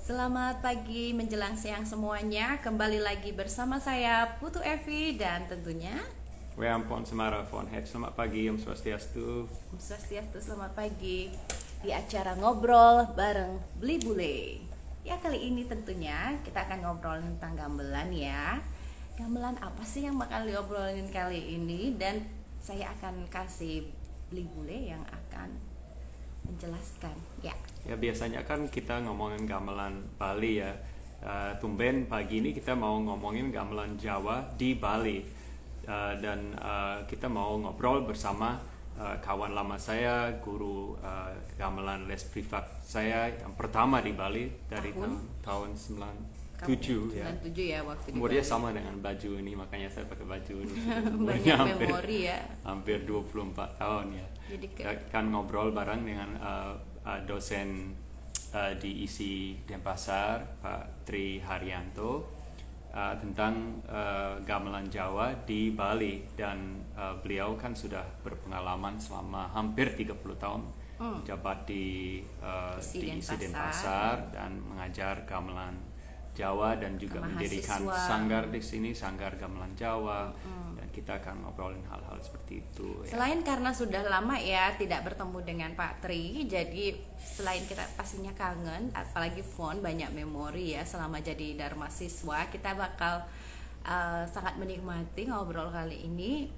Selamat pagi menjelang siang semuanya. Kembali lagi bersama saya Putu Evi dan tentunya Weampon Semara Fonhead. Selamat pagi, Om Swastiastu. Om Swastiastu. Selamat pagi di acara ngobrol bareng Beli Bule. Ya, kali ini tentunya kita akan ngobrol tentang gamelan ya. Gamelan apa sih yang bakal diobrolin kali ini, dan saya akan kasih Beli Bule yang akan menjelaskan ya. Ya, biasanya kan kita ngomongin gamelan Bali ya. Tumben pagi ini kita mau ngomongin gamelan Jawa di Bali. Kita mau ngobrol bersama kawan lama saya, guru gamelan les privat saya yang pertama di Bali dari tahun 97 ya. 97 ya waktu di Umurnya Bali. sama dengan baju ini, makanya saya pakai baju ini. Banyak Hampir- memori ya. Hampir 24 tahun ya. Jadi Kita kan ngobrol bareng dengan dosen di ISI Denpasar, Pak Tri Haryanto, tentang gamelan Jawa di Bali, dan beliau kan sudah berpengalaman selama hampir 30 tahun jabat di ISI Denpasar dan mengajar gamelan Jawa dan juga mendirikan Mahasiswa. sanggar di sini, Sanggar Gamelan Jawa, dan kita akan ngobrolin hal-hal seperti itu ya. Selain karena sudah lama ya tidak bertemu dengan Pak Tri, jadi selain kita pastinya kangen, apalagi Fon banyak memori ya selama jadi Dharma siswa, kita bakal sangat menikmati ngobrol kali ini,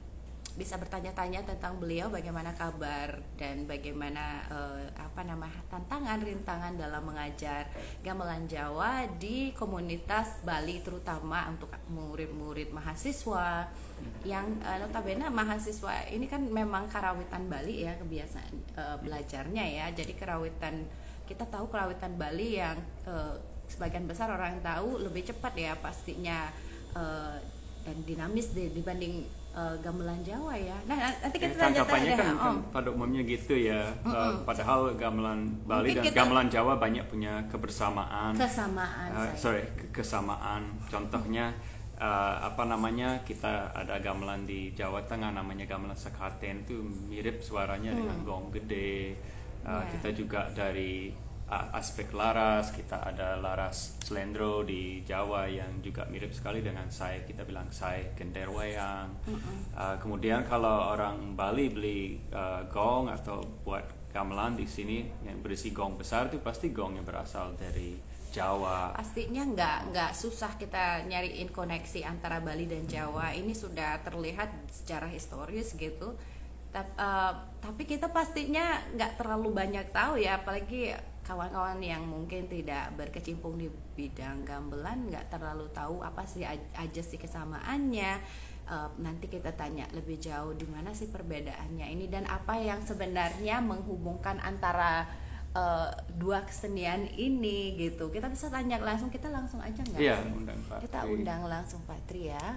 bisa bertanya-tanya tentang beliau, bagaimana kabar dan bagaimana tantangan rintangan dalam mengajar gamelan Jawa di komunitas Bali, terutama untuk murid-murid mahasiswa yang notabene mahasiswa ini kan memang karawitan Bali ya, kebiasaan belajarnya ya. Jadi kita tahu karawitan Bali yang sebagian besar orang tahu lebih cepat ya pastinya, dan dinamis dibanding gamelan Jawa ya. Nah, nanti kita Tanggapannya tanya-tanya kan pada umumnya gitu ya. Padahal gamelan Bali Mungkin dan gamelan Jawa banyak punya kebersamaan. Kesamaan. Contohnya kita ada gamelan di Jawa Tengah namanya gamelan Sekaten, itu mirip suaranya dengan gong gede. Kita juga dari aspek laras, kita ada laras Slendro di Jawa yang juga mirip sekali dengan sai, kita bilang sai genderwayang. Kemudian kalau orang Bali beli gong atau buat gamelan di sini yang berisi gong besar, itu pasti gong yang berasal dari Jawa. Pastinya nggak susah kita nyariin koneksi antara Bali dan Jawa. Ini sudah terlihat secara historis gitu. Tapi kita pastinya nggak terlalu banyak tahu ya, apalagi kawan-kawan yang mungkin tidak berkecimpung di bidang gamelan nggak terlalu tahu apa sih aja sih kesamaannya. Nanti kita tanya lebih jauh di mana sih perbedaannya ini dan apa yang sebenarnya menghubungkan antara dua kesenian ini gitu. Kita bisa tanya langsung, kita langsung aja nggak? Iya, undang Pak Kita Tri. undang langsung Pak Tri ya.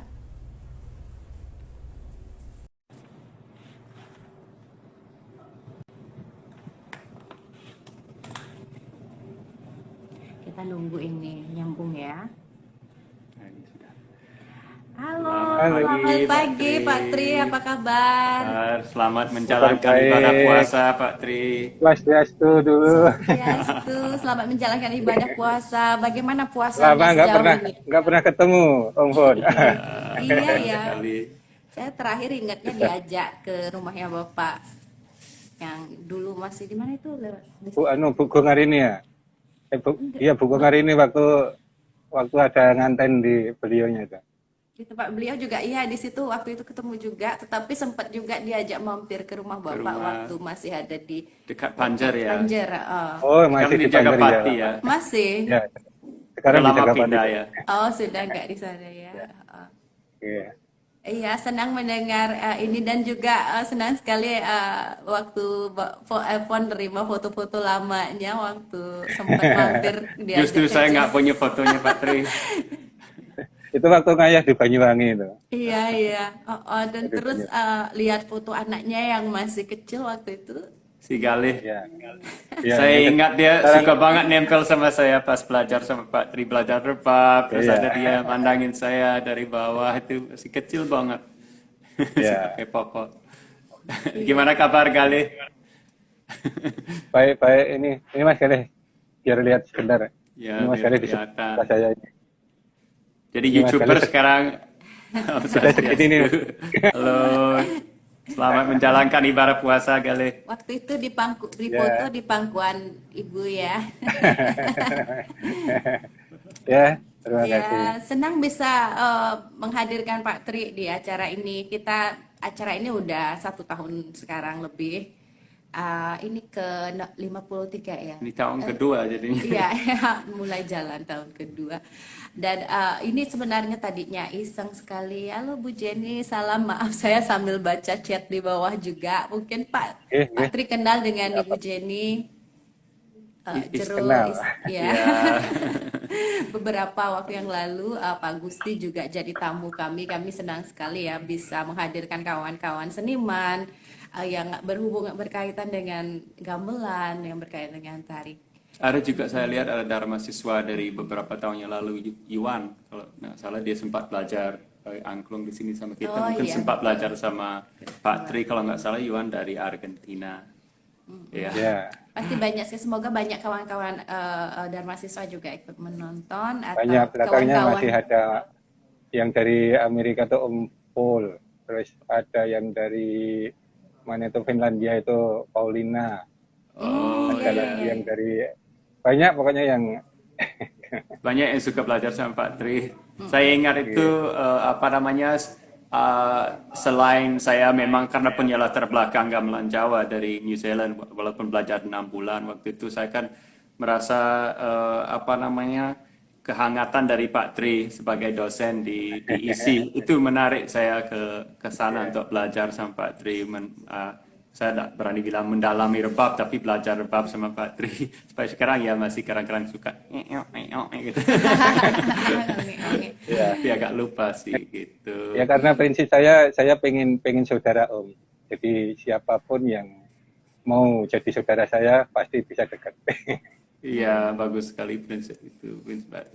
Kita nunggu ini nyambung ya. Nah, ini sudah. Halo, Selamat selamat pagi, pagi Pak Pak Tri, Tri. apa kabar? Selamat menjalankan Baik. ibadah puasa, Pak Tri. Swastiastu dulu. Swastiastu, selamat menjalankan ibadah puasa. Bagaimana puasanya Lama sejauh ini? nggak pernah ketemu, Om Fon. Iya ya. Sekali. Saya terakhir ingatnya diajak ke rumahnya Bapak yang dulu masih di mana itu lewat. Bu Gongarini ya. Iya Bu Gongarini waktu ada nganten di beliaunya itu. Di tempat beliau juga, iya di situ waktu itu ketemu juga, tetapi sempat juga diajak mampir ke rumah Bapak rumah. waktu masih ada di Dekat Banjar ya. Banjar. Oh Sekarang masih di di Banjar Jagapati ya. ya. Masih. Ya. Sekarang Udah di lama Jagapati. pindah ya. Oh, sudah nggak di sana ya. Iya. Iya, senang mendengar ini dan juga senang sekali waktu Fon nerima foto-foto lamanya waktu sempat mampir diajak Justru saya ke- nggak punya fotonya, Pak Tri. Itu waktu ngayah di Banyuwangi itu. Iya. Dan terus lihat foto anaknya yang masih kecil waktu itu. Si Galih. Iya. Saya ingat dia suka banget nempel sama saya pas belajar sama Pak Tri, belajar rebab. Terus Iya. ada dia mandangin saya dari bawah, itu masih kecil banget. Iya. Pakai popok. Gimana kabar Galih? Baik ini Mas Galih. Biar lihat sebentar. Ya, Ini Mas biar Galih di kelihatan. sebelah saya ini. Jadi Ini Mas YouTuber Galih sekarang. Om sudah segini nih. Swastiastu. Halo, selamat menjalankan ibadah puasa, Galih. Waktu itu di foto Ya. di pangkuan ibu ya. Ya, terima kasih. Ya, senang bisa menghadirkan Pak Tri di acara ini. Acara ini udah 1 tahun sekarang lebih. Ini ke 53 ya. Ini tahun kedua jadinya. Iya, mulai jalan tahun kedua. Dan ini sebenarnya tadinya iseng sekali. Halo Bu Jenny, salam maaf saya sambil baca chat di bawah juga. Mungkin Pak Tri kenal dengan Ibu Jenny. Kenal. Ya. Ya. Beberapa waktu yang lalu Pak Gusti juga jadi tamu kami. Kami senang sekali ya bisa menghadirkan kawan-kawan seniman yang berkaitan dengan gamelan, yang berkaitan dengan tari. Ada juga saya lihat ada Dharma siswa dari beberapa tahun yang lalu, Iwan. Kalau nggak salah dia sempat belajar angklung di sini sama kita. Oh, Mungkin iya. sempat belajar sama Pak Tri. Kalau nggak salah Iwan dari Argentina. Ya. Ya, Pasti banyak sih, semoga banyak kawan-kawan Dharma siswa juga ikut menonton atau banyak belakangnya kawan-kawan. masih ada yang dari Amerika tuh Om Paul, terus ada yang dari mana itu Finlandia itu Paulina, Oh, ada iya, lagi iya. yang dari banyak pokoknya yang banyak yang suka belajar sama Pak Tri. Saya ingat itu apa namanya selain saya memang karena punya latar belakang gamelan Jawa dari New Zealand walaupun belajar 6 bulan waktu itu saya kan merasa apa namanya kehangatan dari Pak Tri sebagai dosen di ISI itu menarik saya ke sana untuk belajar sama Pak Tri. Saya tidak berani bilang mendalami rebab tapi belajar rebab sama Pak Tri supaya sekarang ya masih kadang-kadang suka gitu. ya, Tapi agak lupa sih gitu. ya karena prinsip saya pengen saudara Om. Jadi siapapun yang mau jadi saudara saya pasti bisa dekat. Iya, bagus sekali prinsip itu.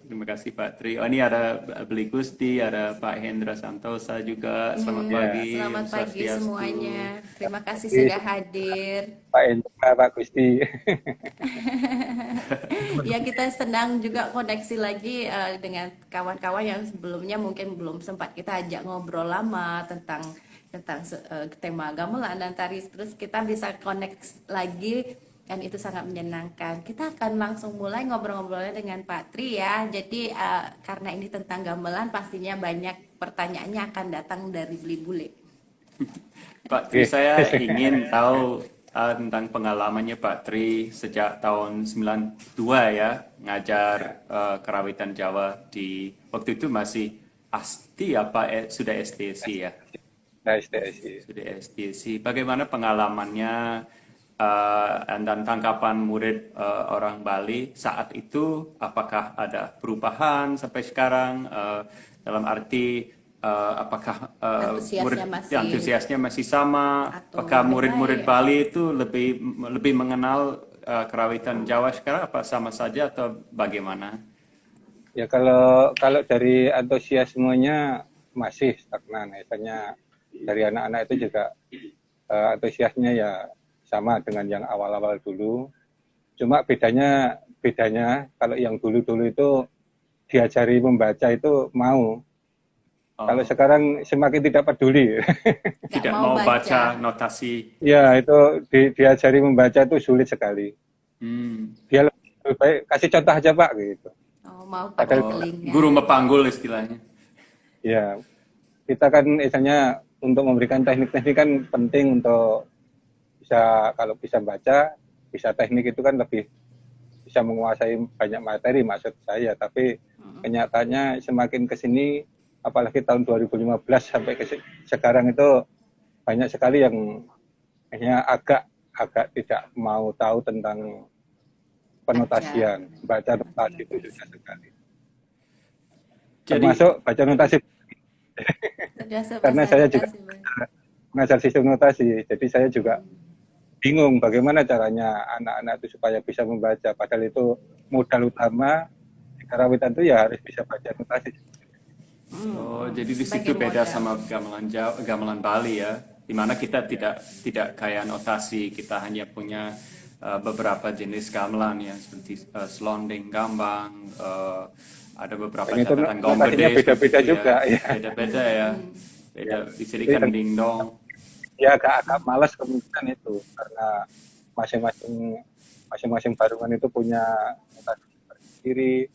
Terima kasih Pak Tri. Oh, ini ada Beli Gusti, ada Pak Hendra Santosa juga. Selamat pagi. Selamat Om pagi Swastiastu. semuanya. Terima kasih sudah hadir. Pak Endra, Pak Gusti. Ya, kita senang juga koneksi lagi dengan kawan-kawan yang sebelumnya mungkin belum sempat kita ajak ngobrol lama tentang tema gamelan dan tari. Terus kita bisa connect lagi, kan itu sangat menyenangkan. Kita akan langsung mulai ngobrol-ngobrolnya dengan Pak Tri ya. Jadi karena ini tentang gamelan pastinya banyak pertanyaannya akan datang dari bule-bule. Pak Tri, saya ingin tahu tentang pengalamannya Pak Tri sejak tahun 92 ya, ngajar kerawitan Jawa di waktu itu masih ASTI apa sudah STSI ya? Nah, STSI. Sudah STSI. Bagaimana pengalamannya dan tangkapan murid orang Bali saat itu? Apakah ada perubahan sampai sekarang? Dalam arti apakah antusiasnya masih sama? Apakah murid-murid Bali itu lebih mengenal kerawitan Jawa sekarang apa sama saja atau bagaimana? Ya kalau dari antusiasmenya masih stagnan. Misalnya dari anak-anak itu juga antusiasnya ya sama dengan yang awal-awal dulu. Cuma bedanya kalau yang dulu-dulu itu diajari membaca itu mau. Kalau sekarang semakin tidak peduli. Tidak mau baca notasi. Ya, itu diajari membaca itu sulit sekali. Dia lebih baik kasih contoh aja Pak gitu. Oh, mau pakai telinga. Guru mepanggul istilahnya. Ya, kita kan misalnya untuk memberikan teknik-teknik kan penting untuk kalau bisa baca, bisa teknik itu kan lebih bisa menguasai banyak materi maksud saya. Tapi kenyataannya semakin ke sini, apalagi tahun 2015 sampai ke sekarang itu banyak sekali yang hanya agak tidak mau tahu tentang penotasian. Baca notasi itu susah sekali. Termasuk baca notasi. Karena saya juga mengajar sistem notasi, jadi saya juga bingung bagaimana caranya anak-anak itu supaya bisa membaca. Padahal itu modal utama kerawitan itu ya harus bisa baca notasi. Oh, jadi di situ beda sama gamelan Bali ya, di mana kita tidak kayak notasi, kita hanya punya beberapa jenis gamelan ya seperti selonding, gambang, ada beberapa Dan itu catatan gong notasinya gede seperti beda-beda itu ya. juga ya. Beda-beda ya. Beda Ya. bisa Itu ikan yang dingdong. ya agak malas kemungkinan itu karena masing-masing barungan itu punya notasi sendiri.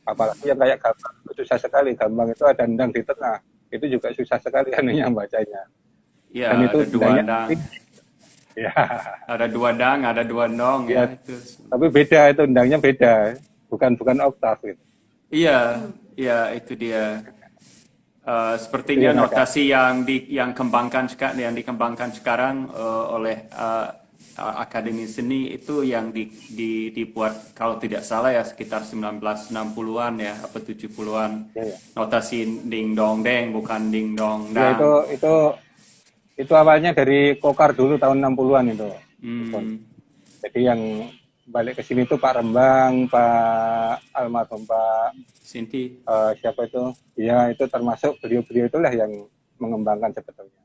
Apalagi yang kayak gambang itu susah sekali. Gambang itu ada endang di tengah, itu juga susah sekali anunya bacanya. Ya, Dan itu ada dua endangnya dang. ya, Ada dua dang, ada dua dong ya. ya itu. Tapi beda itu endangnya beda, bukan oktav gitu. Iya, iya itu dia. Itu Sepertinya yang agak notasi yang dikembangkan sekarang oleh Akademi Seni itu yang dibuat kalau tidak salah ya sekitar 1960-an ya apa 70-an. ya, ya. Notasi ding dong deng bukan ding dong Ya, dang. itu awalnya dari Kokar dulu tahun 60-an itu. Hmm, Jadi yang balik ke sini tuh Pak Rembang, Pak almarhum Pak Sinti. siapa itu? Ya itu termasuk beliau-beliau itulah yang mengembangkan sebetulnya.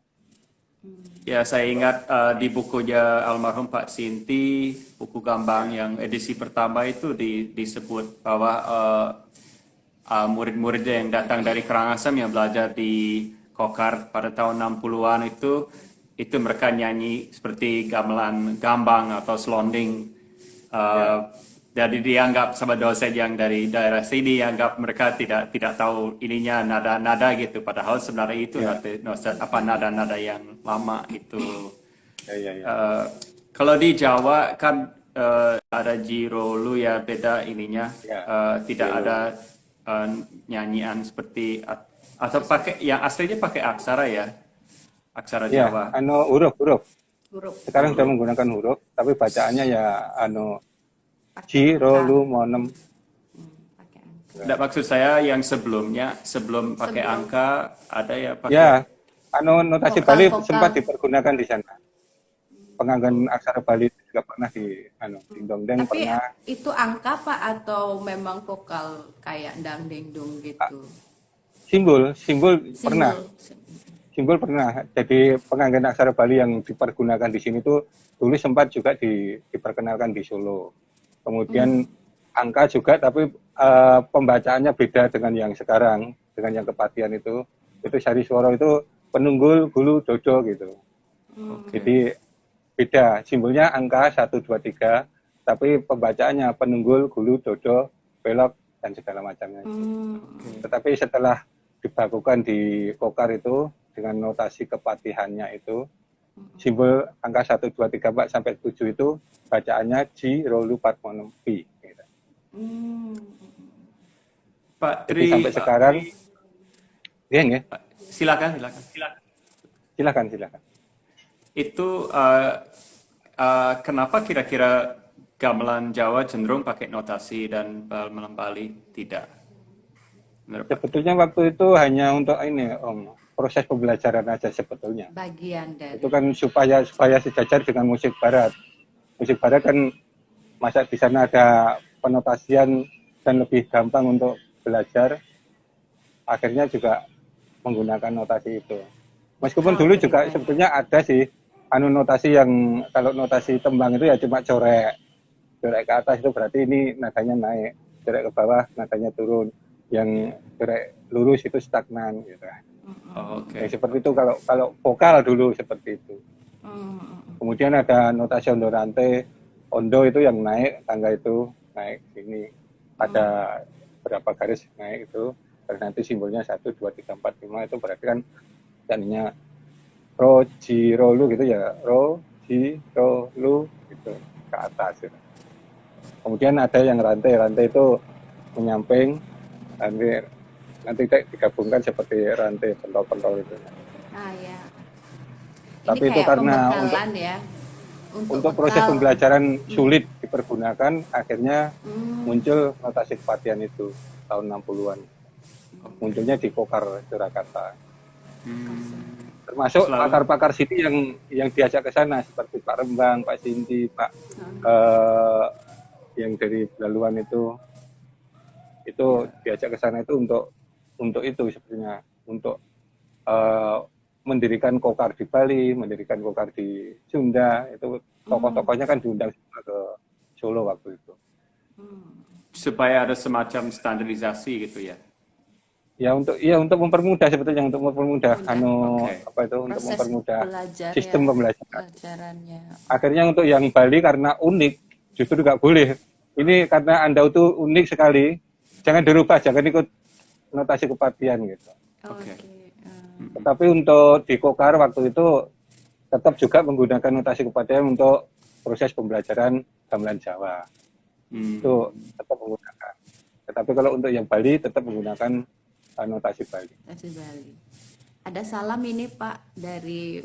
Ya, saya ingat di bukunya almarhum Pak Sinti, buku Gambang yang edisi pertama itu disebut bahwa murid-muridnya yang datang dari Karangasem yang belajar di Kokar pada tahun 60-an itu mereka nyanyi seperti gamelan gambang atau selonding. Jadi dianggap sama dosen yang dari daerah sini dianggap mereka tidak tahu ininya nada-nada gitu, padahal sebenarnya itu nada-nada yang lama itu. Ya. Kalau di Jawa kan ada Jirolu ya beda ininya. Ya, Tidak Jirolu. ada nyanyian seperti atau pakai yang aslinya pakai aksara ya, aksara Ya, Jawa. huruf. Huruf. Sekarang sudah menggunakan huruf, tapi bacaannya ya Pakai Jirolu angka. Monem. Pakai angka. Tidak, maksud saya yang sebelum pakai Sebelum. angka ada ya pakai. Ya, notasi Vokal, Bali vokal. sempat dipergunakan di sana. Penganggan aksara Bali juga pernah dingdongdeng Tapi pernah. itu angka Pak atau memang vokal kayak dang deng dong gitu? Simbol pernah. Simbol. Simbol pernah. Jadi penganggan aksara Bali yang dipergunakan di sini tuh dulu sempat juga diperkenalkan di Solo. Kemudian angka juga, tapi pembacaannya beda dengan yang sekarang, dengan yang Kepatihan itu. Itu Sari Swara itu penunggul, gulu, dodo gitu. Oke. Jadi beda, simbolnya angka 1, 2, 3, tapi pembacaannya penunggul, gulu, dodo, belok, dan segala macamnya. Tetapi setelah dibakukan di Kokar itu, dengan notasi kepatihannya itu, simbol angka 1, 2, 3, 4, sampai 7 itu, bacaannya Ji, Rolu, Patmonem, Pi. Gitu. Pak Jadi Tri, sampai sekarang, ya. silakan. Silakan. Itu kenapa kira-kira gamelan Jawa cenderung pakai notasi dan gamelan Bali tidak? Menurut Pak? Sebetulnya waktu itu hanya untuk ini, Om, proses pembelajaran aja sebetulnya. Bagian dari. Itu kan supaya sejajar dengan musik barat. Musik barat kan masa di sana ada penotasian dan lebih gampang untuk belajar. Akhirnya juga menggunakan notasi itu. Meskipun dulu juga sebetulnya ada sih notasi yang kalau notasi tembang itu ya cuma coret ke atas itu berarti ini nadanya naik, coret ke bawah nadanya turun, yang coret lurus itu stagnan gitu. Oke. Ya, seperti itu kalau vokal dulu seperti itu. Kemudian ada notasi ondo rante, ondo itu yang naik, tangga itu naik sini, ada berapa garis naik itu, terus nanti simbolnya 1, 2, 3, 4, 5 itu berarti kan jadinya ro, ji, ro, lu gitu ya, ro, ji, ro, lu gitu ke atas gitu. Kemudian ada yang rantai itu menyamping, nanti digabungkan seperti rantai pentol-pentol itu. Ya. Tapi Ini itu kayak karena pembekalan ya. untuk proses bekal. pembelajaran sulit dipergunakan, akhirnya muncul notasi kepatihan itu tahun 60-an. Munculnya di Kokar Surakarta. Termasuk pakar-pakar sini yang diajak ke sana seperti Pak Rembang, Pak Sinti, Pak yang dari Belaluan itu diajak ke sana itu untuk itu sebenarnya, untuk mendirikan Kokar di Bali, mendirikan Kokar di Sunda, itu tokoh-tokohnya kan diundang ke Solo waktu itu. Supaya ada semacam standarisasi gitu ya. Untuk mempermudah sebetulnya, untuk mempermudah Oke. untuk Proses mempermudah belajar sistem ya, pembelajaran. pelajarannya. Akhirnya untuk yang Bali karena unik justru nggak boleh. Ini karena Anda itu unik sekali, jangan dirubah, jangan ikut notasi kepatian gitu. Oke. Tetapi untuk di Kokar waktu itu tetap juga menggunakan notasi kepatian untuk proses pembelajaran gamelan Jawa. Itu tetap menggunakan. Tetapi kalau untuk yang Bali tetap menggunakan notasi Bali. Notasi Bali. Ada salam ini Pak dari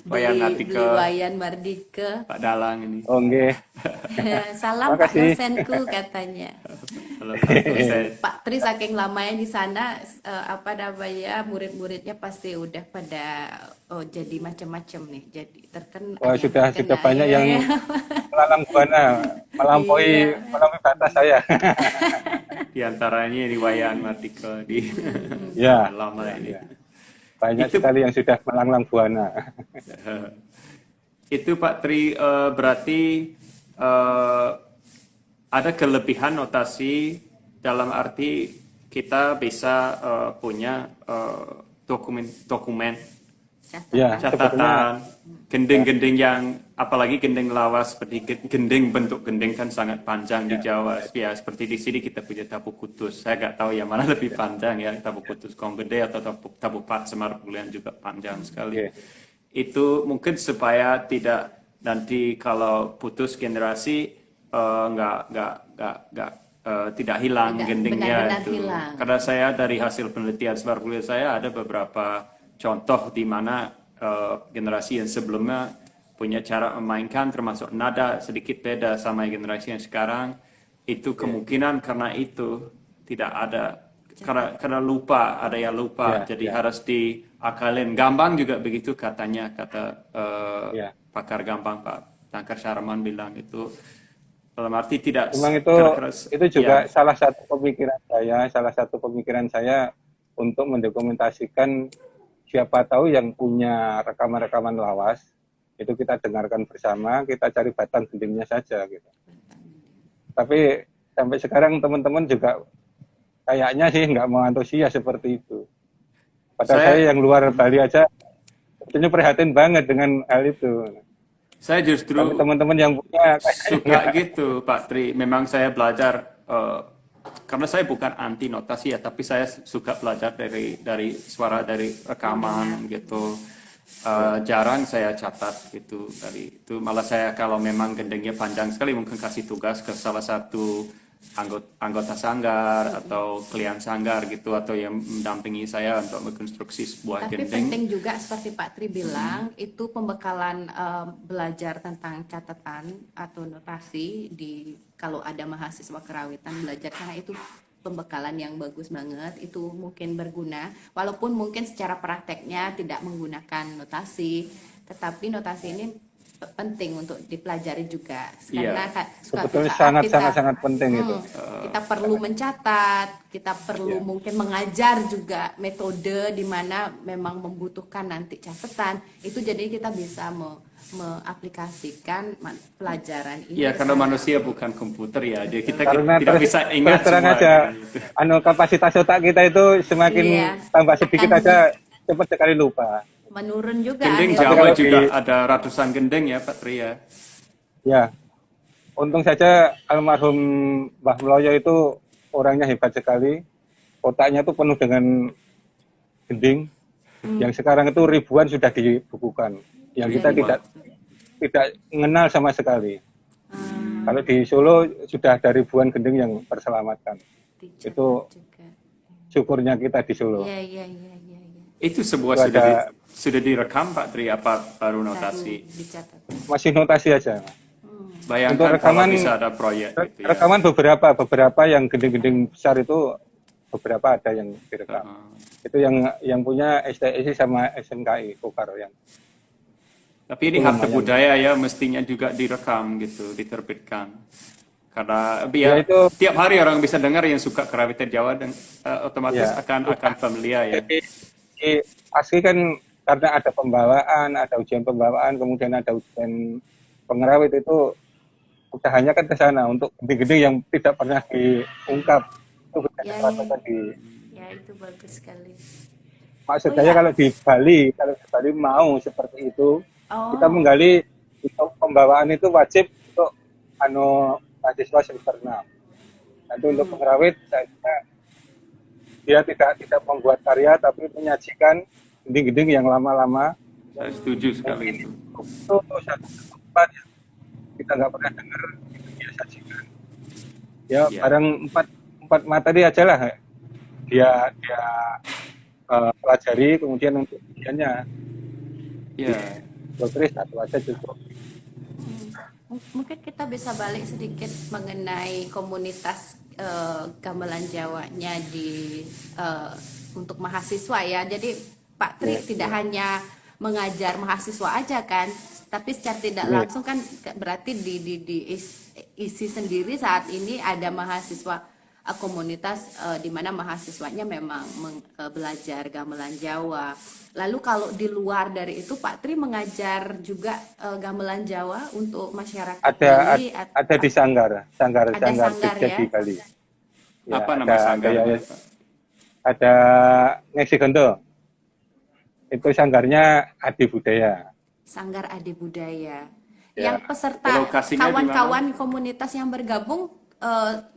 Wayan beli Atike. Wayan Mardike. Pak Dalang ini. Oh, nggih. Salam Pak Makasih. dosenku katanya. Halo, Pak dosen. Pak Tri saking lamanya di sana murid-muridnya pasti udah pada jadi macam-macam nih. Jadi terkenal. Wah, sudah banyak yang melalang buana, melampaui batas saya. Di antaranya di Wayan Mardika di Ya. lama ini. Ya. Banyak Itu- sekali yang sudah melanglang buana. Itu Pak Tri berarti ada kelebihan notasi dalam arti kita bisa punya dokumen Ya, sebetulnya catatan gending-gending yang apalagi gending lawas seperti gending bentuk gending kan sangat panjang di Jawa ya seperti di sini kita punya Tapu Kutus, saya nggak tahu yang mana lebih panjang ya, Tapu Kutus Kong Gede atau Tapu Pat Semar Bulian juga panjang sekali. Oke. Itu mungkin supaya tidak nanti kalau putus generasi tidak hilang Tidak gendingnya benar-benar itu. hilang. Karena saya dari hasil penelitian Semar Bulian saya ada beberapa contoh di mana generasi yang sebelumnya punya cara memainkan termasuk nada sedikit beda sama generasi yang sekarang. Itu kemungkinan karena itu tidak ada karena lupa, ada yang lupa. Ya, Jadi ya. harus diakalin. Gambang juga begitu kata Ya. pakar Gambang Pak Tangkar Syarman bilang itu dalam arti tidak Memang keras. itu juga Ya. salah satu pemikiran saya untuk mendokumentasikan siapa tahu yang punya rekaman-rekaman lawas itu kita dengarkan bersama, kita cari batang gendingnya saja gitu. Tapi sampai sekarang teman-teman juga kayaknya sih nggak mau antusias seperti itu. Padahal saya yang luar Bali aja sebetulnya prihatin banget dengan hal itu. Saya justru Tapi teman-teman yang punya suka gitu Pak Tri. Memang saya belajar karena saya bukan anti notasi ya, tapi saya suka belajar dari suara dari rekaman gitu. Jarang saya catat gitu dari itu. Malah saya kalau memang gendengnya panjang sekali mungkin kasih tugas ke salah satu anggota sanggar atau klien sanggar gitu atau yang mendampingi saya untuk mengkonstruksi sebuah Tapi gendeng. penting juga seperti Pak Tri bilang, itu pembekalan belajar tentang catatan atau notasi kalau ada mahasiswa kerawitan belajar, karena itu pembekalan yang bagus banget, itu mungkin berguna, walaupun mungkin secara prakteknya tidak menggunakan notasi, tetapi notasi ini penting untuk dipelajari juga karena suatu sebetulnya saat sangat penting itu. kita perlu mencatat, kita perlu mungkin mengajar juga metode di mana memang membutuhkan nanti catatan. Itu jadi kita bisa mengaplikasikan pelajaran ini. Ya karena manusia bukan komputer ya, jadi kita Karena tidak bisa ingat terang semua. aja, Gitu. kapasitas otak kita itu semakin Iya. tambah sedikit aja cepat sekali lupa. Menurun juga Gending akhirnya. Jawa Kalau juga di- ada ratusan gending ya Pak Tri ya. Ya, untung saja almarhum Mbah Mloyo itu orangnya hebat sekali. Otaknya itu penuh dengan gending. Yang sekarang itu ribuan sudah dibukukan. Yang kita tidak mengenal sama sekali. Kalau di Solo sudah ada ribuan gending yang terselamatkan. Dicatat Itu juga. syukurnya kita di Solo. Iya. Itu sebuah Itu ada- sudah direkam Pak Tri apa baru notasi? Baru dicatat. Masih notasi aja. Bayangkan Untuk kalau rekaman- bisa ada proyek gitu ya. Rekaman beberapa yang gending-gending besar itu beberapa ada yang direkam. Itu yang punya STSI sama SMKI Kokar yang. Tapi ini harta budaya ya mestinya juga direkam gitu, diterbitkan. Karena Ya, biar itu- tiap hari orang bisa dengar yang suka kerawitan Jawa dan otomatis Ya. akan familiar ya. Asli kan karena ada pembawaan, ada ujian pembawaan, kemudian ada ujian pengerawit itu usahanya kan ke sana untuk gending-gending yang tidak pernah diungkap. Itu bisa Ya, kita ya, rasakan di ya itu bagus sekali. maksud Oh saya ya, kalau di Bali mau seperti itu, kita oh, menggali untuk pembawaan itu wajib untuk mahasiswa semester 6. Nanti untuk hmm, pengrawit saya kira dia tidak membuat karya tapi menyajikan gending-gending yang lama-lama Saya setuju sekali mungkin itu. itu satu tempat yang kita nggak pernah dengar itu dia sajikan. Ya Ya, barang empat materi aja lah dia dia pelajari kemudian untuk ujiannya di ya, dokter satu aja cukup. mungkin kita bisa balik sedikit mengenai komunitas gamelan Jawanya di untuk mahasiswa ya. Jadi Pak Tri Ya, tidak hanya mengajar mahasiswa aja kan, tapi secara tidak ya. langsung kan berarti di isi sendiri saat ini ada mahasiswa komunitas di mana mahasiswanya memang belajar gamelan Jawa. Lalu kalau di luar dari itu Pak Tri mengajar juga gamelan Jawa untuk masyarakat Bali Ada di sanggar ada sanggar Jogja ya. di Bali. Ya, apa nama sanggarnya, ya, Pak? ada Ngesi Gondo. Itu sanggarnya Adi Budaya. Sanggar Adi Budaya. Ya. Yang peserta Lokasinya di mana? kawan-kawan komunitas yang bergabung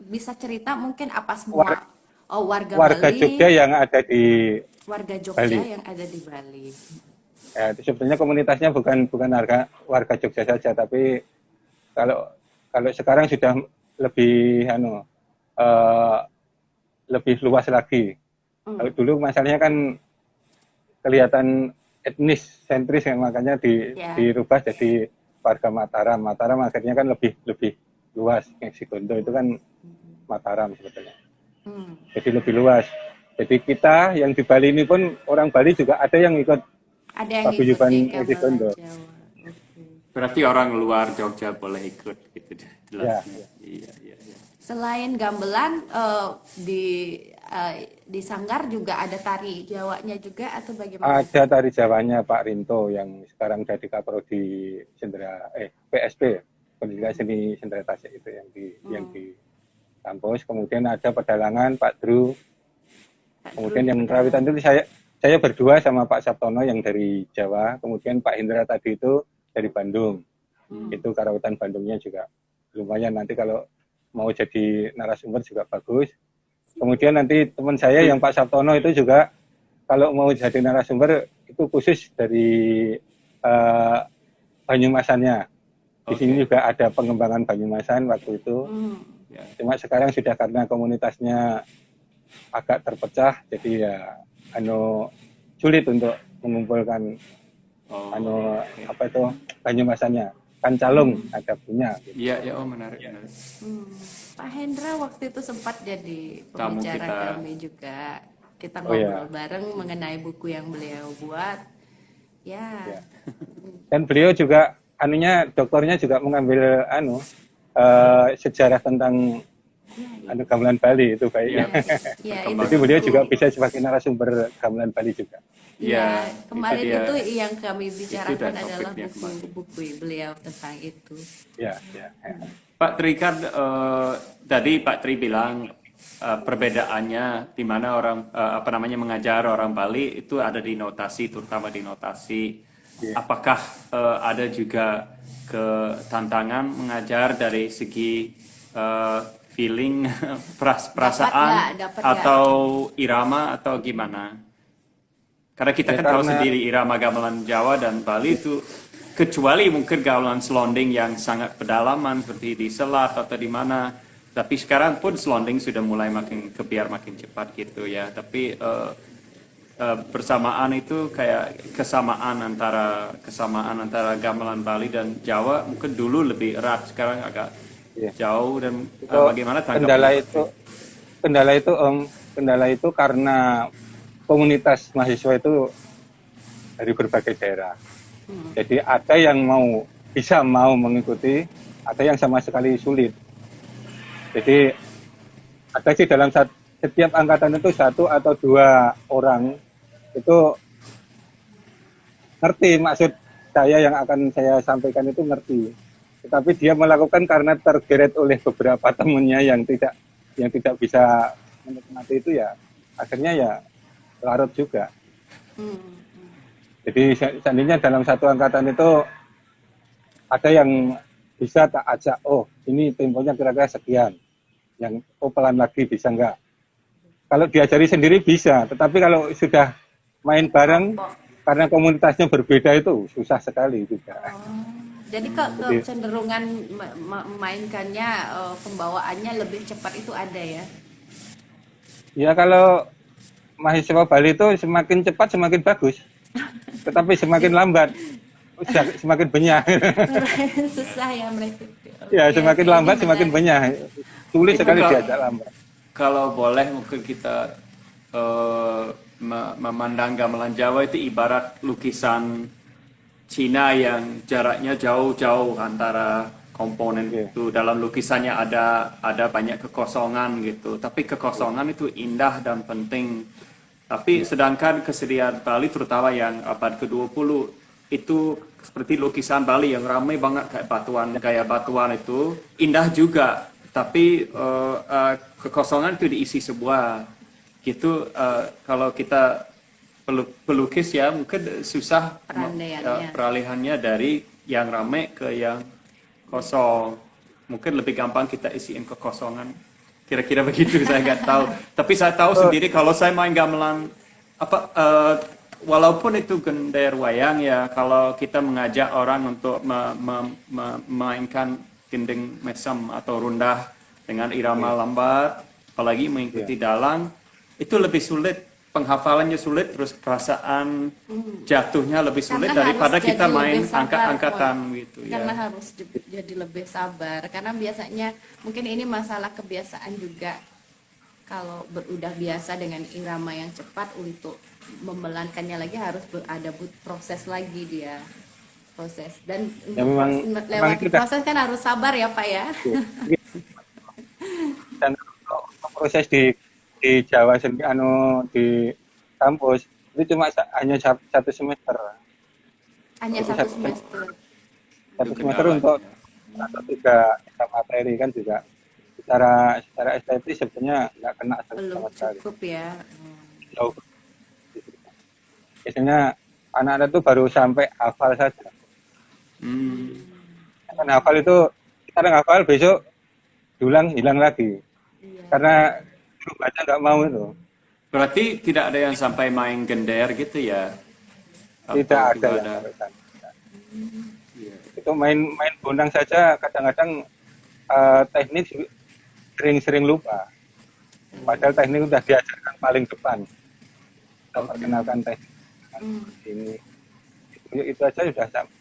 bisa cerita mungkin apa semua warga Warga Bali, Jogja yang ada di warga Jogja Bali. yang ada di Bali. Ya, itu sebetulnya komunitasnya bukan warga Jogja saja, tapi kalau sekarang sudah lebih lebih luas lagi. Kalau dulu masalahnya kan kelihatan etnis sentris yang makanya Ya. dirubah jadi warga Mataram. Mataram akhirnya kan lebih luas. Ngesi Gondo itu kan Mataram sebetulnya. Jadi lebih luas. Jadi kita yang di Bali ini pun orang Bali juga ada yang ikut Ada yang paguyuban ikuti Ngesi Gondo. gamelan Jawa. Oke. Berarti orang luar Jogja boleh ikut gitu jelasnya. Iya, iya, iya. Selain gamelan di Sanggar juga ada tari Jawanya juga atau bagaimana? Ada tari Jawanya Pak Rinto yang sekarang jadi Kaprodi PSP Pendidikan Seni Sendera Tasik itu yang di kampus. Kemudian ada pedalangan Pak Dru. Kemudian yang perawitan itu saya berdua sama Pak Sabtono yang dari Jawa. Kemudian Pak Hendra tadi itu dari Bandung. Itu karawitan Bandungnya juga lumayan, nanti kalau mau jadi narasumber juga bagus. Kemudian nanti teman saya yang Pak Sabtono itu juga kalau mau jadi narasumber itu khusus dari Banyumasannya. Di sini juga ada pengembangan Banyumasan waktu itu. Ya. Cuma sekarang sudah karena komunitasnya agak terpecah, jadi ya sulit untuk mengumpulkan Banyumasannya. Kan Calung ada punya. Gitu. Iya, ya, menarik. Pak Hendra waktu itu sempat jadi Tamu pembicara kita. kami juga. Kita Oh, iya. ngobrol bareng mengenai buku yang beliau buat. Ya. Ya. Dan beliau juga doktornya juga mengambil sejarah tentang gamelan Bali itu kayaknya. Ya, Perkembangan. Jadi beliau juga bisa sebagai narasumber gamelan Bali juga. Ya, Ya, kemarin itu itu, dia. yang kami bicarakan dan adalah topiknya kemarin. buku beliau tentang itu. Ya. Pak Tri kan tadi Pak Tri bilang perbedaannya di mana orang mengajar orang Bali itu ada di notasi, terutama di notasi. Apakah ada juga tantangan mengajar dari segi feeling, perasaan Dapat atau irama atau gimana? Karena kita Ya, kan tahu karena- sendiri irama gamelan Jawa dan Bali itu, kecuali mungkin gamelan selonding yang sangat pedalaman seperti di Selat atau di mana. Tapi sekarang pun selonding sudah mulai makin cepat gitu ya. Tapi bersamaan itu kayak kesamaan antara gamelan Bali dan Jawa mungkin dulu lebih erat, sekarang agak jauh. Dan bagaimana tanggapan Kendala itu karena komunitas mahasiswa itu dari berbagai daerah. Jadi ada yang bisa mengikuti, ada yang sama sekali sulit. Jadi ada sih dalam setiap angkatan itu 1 atau 2 orang itu ngerti maksud saya yang akan saya sampaikan itu ngerti. tetapi dia melakukan karena tergeret oleh beberapa temannya yang tidak bisa menikmati itu, ya akhirnya ya larut juga. Jadi seandainya dalam satu angkatan itu ada yang bisa tak ajak, oh ini temponya kira-kira sekian, yang pelan lagi bisa enggak. Kalau diajari sendiri bisa, tetapi kalau sudah main bareng karena komunitasnya berbeda itu susah sekali juga. Jadi kecenderungan memainkannya, pembawaannya lebih cepat itu ada ya? Ya kalau mahasiswa Bali itu semakin cepat semakin bagus, tetapi semakin lambat semakin benyah. Susah ya mereka. Ya semakin lambat semakin benyah, sulit sekali diajak lambat. Kalau boleh mungkin kita memandang gamelan Jawa itu ibarat lukisan Cina yang jaraknya jauh-jauh antara komponen itu. Dalam lukisannya ada banyak kekosongan gitu, tapi kekosongan itu indah dan penting. Tapi sedangkan kesenian Bali terutama yang abad ke-20 itu seperti lukisan Bali yang ramai banget kayak batuan, gaya batuan itu indah juga, tapi kekosongan itu diisi sebuah gitu. Kalau kita pelukis ya mungkin susah peralihannya dari yang ramai ke yang kosong. Mungkin lebih gampang kita isiin kekosongan. Kira-kira begitu, saya nggak tahu. Tapi saya tahu sendiri kalau saya main gamelan walaupun itu gender wayang ya, kalau kita mengajak orang untuk memainkan gending mesem atau rundah dengan irama lambat, apalagi mengikuti dalang, itu lebih sulit. Penghafalannya sulit, terus perasaan jatuhnya lebih sulit daripada kita main angkat-angkatan gitu ya. Karena harus jadi lebih sabar, karena biasanya mungkin ini masalah kebiasaan juga. Kalau udah biasa dengan irama yang cepat, untuk memelankannya lagi harus ada proses lagi dia. Proses. Dan ya, lewat proses kan harus sabar ya Pak ya. Dan proses di Jawa sendiri, di kampus itu cuma hanya satu semester. Hanya satu semester. Satu semester untuk atau 3 materi kan juga secara estetis sebenarnya nggak kena sama sekali. Cukup ya. Biasanya anak-anak itu baru sampai hafal saja. Kan hafal itu sekarang hafal, besok diulang hilang lagi. Karena baca nggak mau itu. Berarti tidak ada yang sampai main gender gitu ya? Tidak ada yang sampai sana. Itu main bonang saja kadang-kadang teknik sering lupa. Padahal teknik sudah diajarkan paling depan. Kita perkenalkan teknik ini. Itu aja sudah sampai.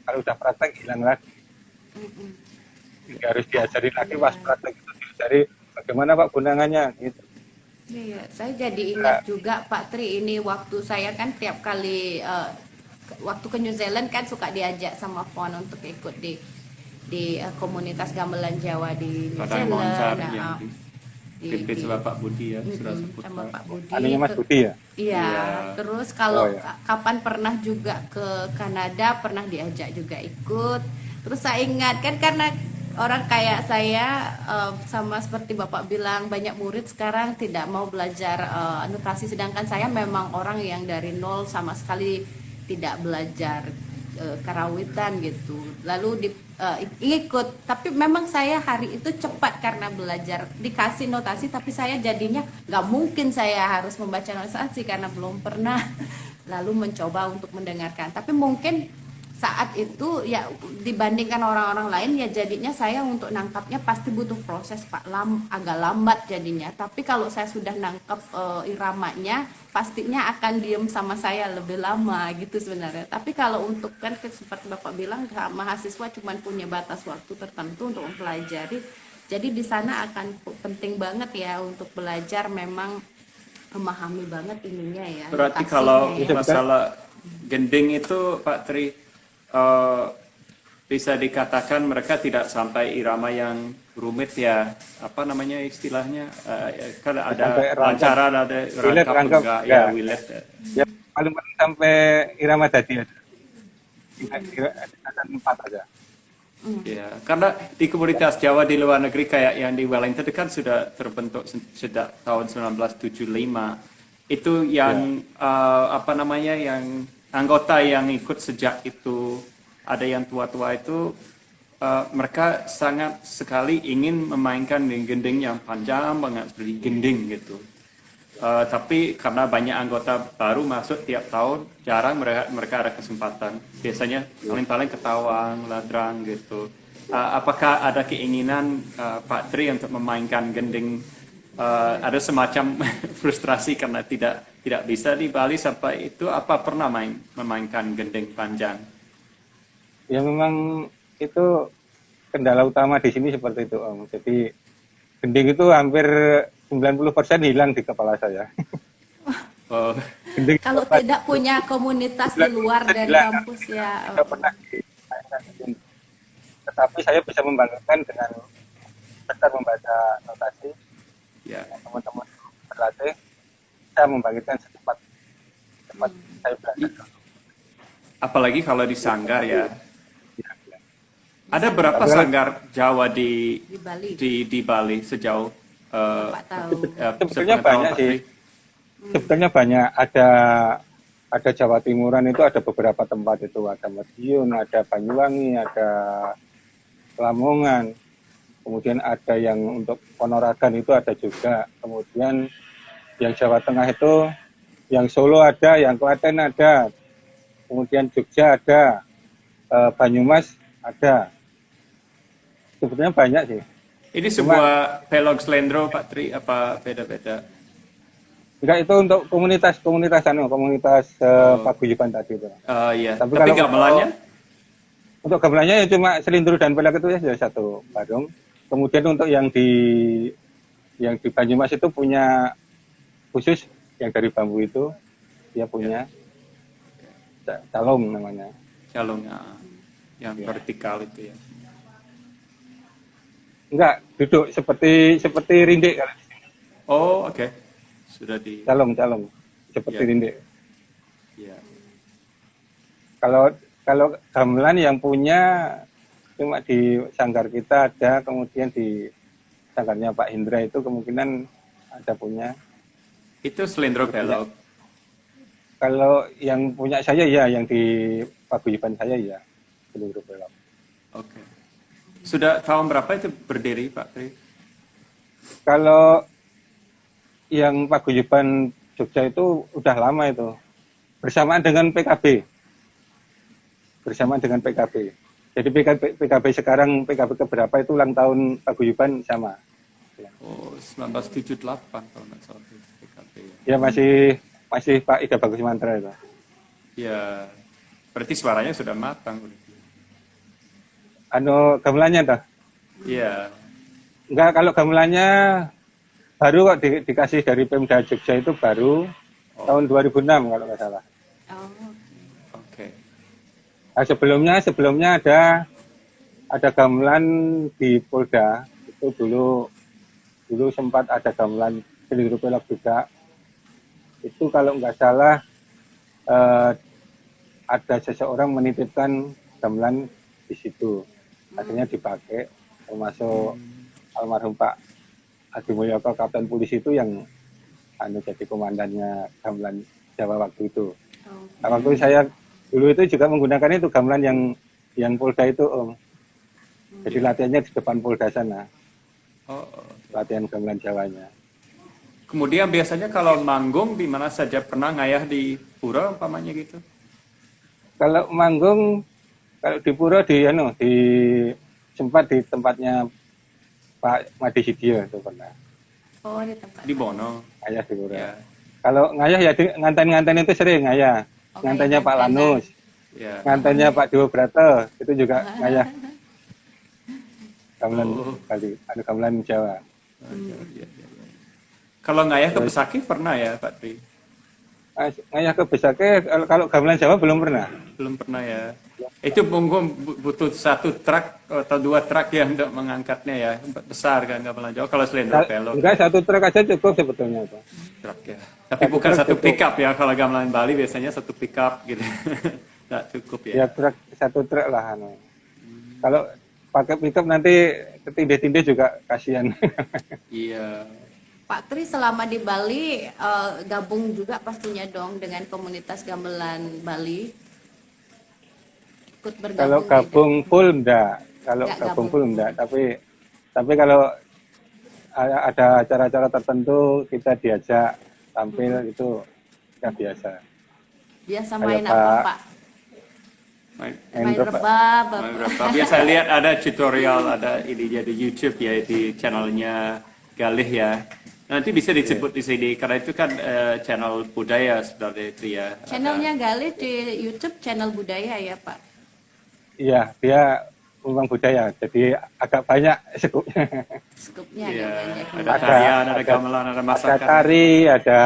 Kalau sudah praktek hilang lagi. Jadi harus diajari lagi pas praktek itu diajari bagaimana Pak gunangannya gitu. Iya, saya jadi ingat juga Pak Tri, ini waktu saya kan tiap kali waktu ke New Zealand kan suka diajak sama Fon untuk ikut di komunitas gamelan Jawa di New Zealand. Dipimpin sama Pak Budi ya, sudah sebut sama Pak Budi. Adanya Mas Budi ya? Iya. Terus kalau kapan pernah juga ke Kanada, pernah diajak juga ikut. Terus saya ingat kan, karena orang kayak saya, sama seperti Bapak bilang, banyak murid sekarang tidak mau belajar notasi, sedangkan saya memang orang yang dari nol sama sekali tidak belajar karawitan gitu. Lalu ikut, tapi memang saya hari itu cepat karena belajar, dikasih notasi, tapi saya jadinya nggak mungkin saya harus membaca notasi karena belum pernah. Lalu mencoba untuk mendengarkan, tapi mungkin saat itu ya dibandingkan orang-orang lain ya jadinya saya untuk nangkapnya pasti butuh proses Pak, agak lambat jadinya. Tapi kalau saya sudah nangkap iramanya, pastinya akan diem sama saya lebih lama gitu sebenarnya. Tapi kalau untuk kan seperti Bapak bilang, mahasiswa cuma punya batas waktu tertentu untuk mempelajari. Jadi di sana akan penting banget ya untuk belajar, memang memahami banget ininya ya. Berarti kalau masalah gending itu Pak Tri, bisa dikatakan mereka tidak sampai irama yang rumit ya, apa namanya istilahnya, kan ada lancaran, ada rangkap enggak ya, wilet ya paling sampai irama dadi aja, 4 aja. Ya, karena di komunitas Jawa di luar negeri kayak yang di Wellington itu kan sudah terbentuk sejak tahun 1975. Itu yang apa namanya yang anggota yang ikut sejak itu ada yang tua-tua itu mereka sangat sekali ingin memainkan gending yang panjang banget seperti gending gitu. Tapi karena banyak anggota baru masuk tiap tahun, jarang mereka ada kesempatan. Biasanya paling-paling ketawang, ladrang gitu. Apakah ada keinginan Pak Tri untuk memainkan gending? Ada semacam frustrasi karena tidak bisa di Bali sampai itu. Apa pernah memainkan gending panjang? Ya memang itu kendala utama di sini seperti itu, Om. Jadi gending itu hampir 90% hilang di kepala saya. Oh. Kalau tidak punya komunitas di luar dari kampus ya. Tidak pernah dimainkan gending. Tetapi saya bisa membanggakan dengan sekedar membaca notasi. Ya. Teman-teman berlatih, saya membangkitkan secepat saya belajar. Apalagi kalau di sanggar ya. Ada berapa sanggar Jawa di Bali. Di Bali sejauh Pak tahu. Sebetulnya banyak sih. Sebetulnya banyak. Ada Jawa Timuran itu ada beberapa tempat itu, ada Madiun, ada Banyuwangi, ada Lamongan. Kemudian ada yang untuk Ponorogan itu ada juga. Kemudian yang Jawa Tengah itu, yang Solo ada, yang Klaten ada. Kemudian Jogja ada, Banyumas ada. Sebetulnya banyak sih. Ini sebuah pelog slendro Pak Tri apa beda-beda? Enggak, itu untuk komunitas paguyuban tadi itu. Iya. Tapi Tapi kalau gamelannya? Untuk gamelannya ya cuma selindro dan pelak itu ya sudah satu barung. Kemudian untuk yang di Banyumas itu punya khusus yang dari bambu itu, dia punya calong namanya. Calong yang vertikal itu ya. Enggak, duduk seperti rindik kalau di sini. Oh, oke. Sudah di Calong seperti Ya. rindik. ya. Kalau gamelan yang punya cuma di sanggar kita ada, kemudian di sanggarnya Pak Hendra itu kemungkinan ada punya. Itu slendro pelog. Kalau yang punya saya ya, yang di paguyuban saya ya, seluruh pelog. Oke. Sudah tahun berapa itu berdiri Pak Tri? Kalau yang paguyuban Jogja itu udah lama itu, bersamaan dengan PKB. Jadi PKB sekarang, PKB keberapa itu ulang tahun paguyuban sama. Oh, 1978 kalau nggak salah itu PKB. Ya masih Pak Ida Bagus Mantra itu. Ya, berarti suaranya sudah matang. Gamelannya dah. Iya. Enggak, kalau gamelannya baru kok dikasih dari Pemda Jogja itu baru tahun 2006 kalau nggak salah. Oh. Oke. Nah, sebelumnya ada gamelan di Polda itu dulu sempat ada gamelan selindro pelog juga. Itu kalau nggak salah ada seseorang menitipkan gamelan di situ, akhirnya dipakai, termasuk almarhum Pak Adi Mulyoko, Kapten Polisi itu yang jadi komandannya gamelan Jawa waktu itu. Nah, waktu saya dulu itu juga menggunakan itu gamelan yang Polda itu, Om. Jadi latihannya di depan Polda sana. Latihan gamelan Jawanya. Kemudian biasanya kalau manggung di mana saja, pernah ngayah di pura umpamanya gitu? Kalau manggung, kalau di pura sempat di tempatnya Pak Madi Sidio itu pernah. Oh, di tempat. Di Bono. Ngayah di pura. Ya. Kalau ngayah ya nganten-nganten itu sering ngayah. Oh, Ngantennya Pak ngayah-ngantenan. Lanus, Ya. ngantennya Pak Dewa Brata, itu juga ngayah. Gamelan kali, ada gamelan Jawa. Ya. Kalau ngayah ke Besaki pernah ya Pak Tri? Ngayah ke Besake, kalau gamelan Jawa belum pernah. Belum pernah ya. Itu mungkin butuh satu truk atau dua truk yang untuk mengangkatnya ya. Besar kan gamelan Jawa. Kalau selendro pelog. Enggak, satu truk aja cukup sebetulnya itu. Truk ya. Tapi bukan truk satu cukup. pickup ya. Kalau gamelan Bali biasanya satu pickup gitu. Nggak cukup ya. Ya satu truk lah. Kalau pakai pickup nanti ketindih-tindih juga kasihan. Iya. Pak Tri selama di Bali gabung juga pastinya dong dengan komunitas gamelan Bali. Ikut Kalau bergabung gabung tidak? full enggak, kalau Nggak gabung gabung full full. enggak, tapi kalau ada acara-acara tertentu kita diajak tampil itu ya biasa. Biasa Kayak main apa Pak Pak? main Main drop, Pak. rebab apa? Main berapa? Biasa lihat ada tutorial, ada ini di YouTube ya, di channelnya Galih ya. Nanti bisa disebut di sini karena itu kan channel budaya sebenarnya itu ya. Channelnya Galih di YouTube channel budaya ya Pak. Iya, dia memang budaya, jadi agak banyak skupnya. Skupnya Iya, agak banyak. ada tarian, ada gamelan, ada Ada masakan. tari, ada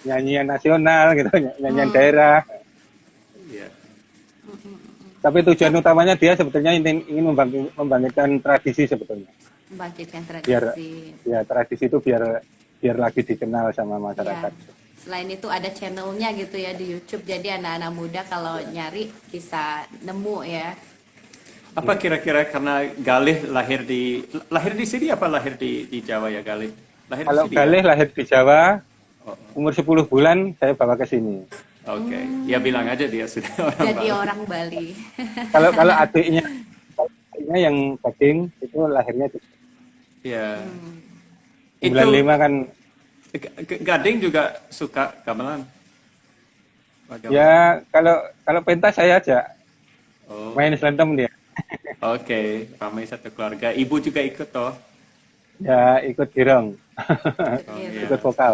nyanyian nasional gitu, nyanyian daerah. Iya. Tapi tujuan utamanya dia sebetulnya ingin membangkitkan tradisi sebetulnya. Membangkitkan Biar tradisi. ya tradisi itu biar lagi dikenal sama Iya. masyarakat. Selain itu ada channelnya gitu ya di YouTube. Jadi anak-anak muda kalau nyari bisa nemu ya. Apa kira-kira karena Galih lahir di sini apa lahir di Jawa ya Galih? Lahir Kalau di sini. Galih lahir di Jawa, Oh, umur 10 bulan saya bawa ke sini. Oke, ya bilang aja dia sudah orang Jadi Bali. orang Bali. Kalau adiknya yang gading itu lahirnya di Ya. Itu 95 kan. Gading juga suka gamelan. Gamelan. Ya kalau pentas saya aja Oh, main selendem dia. oke, ramai satu keluarga. Ibu juga ikut toh. Ya ikut girong. Oh, Iya. Ikut vokal.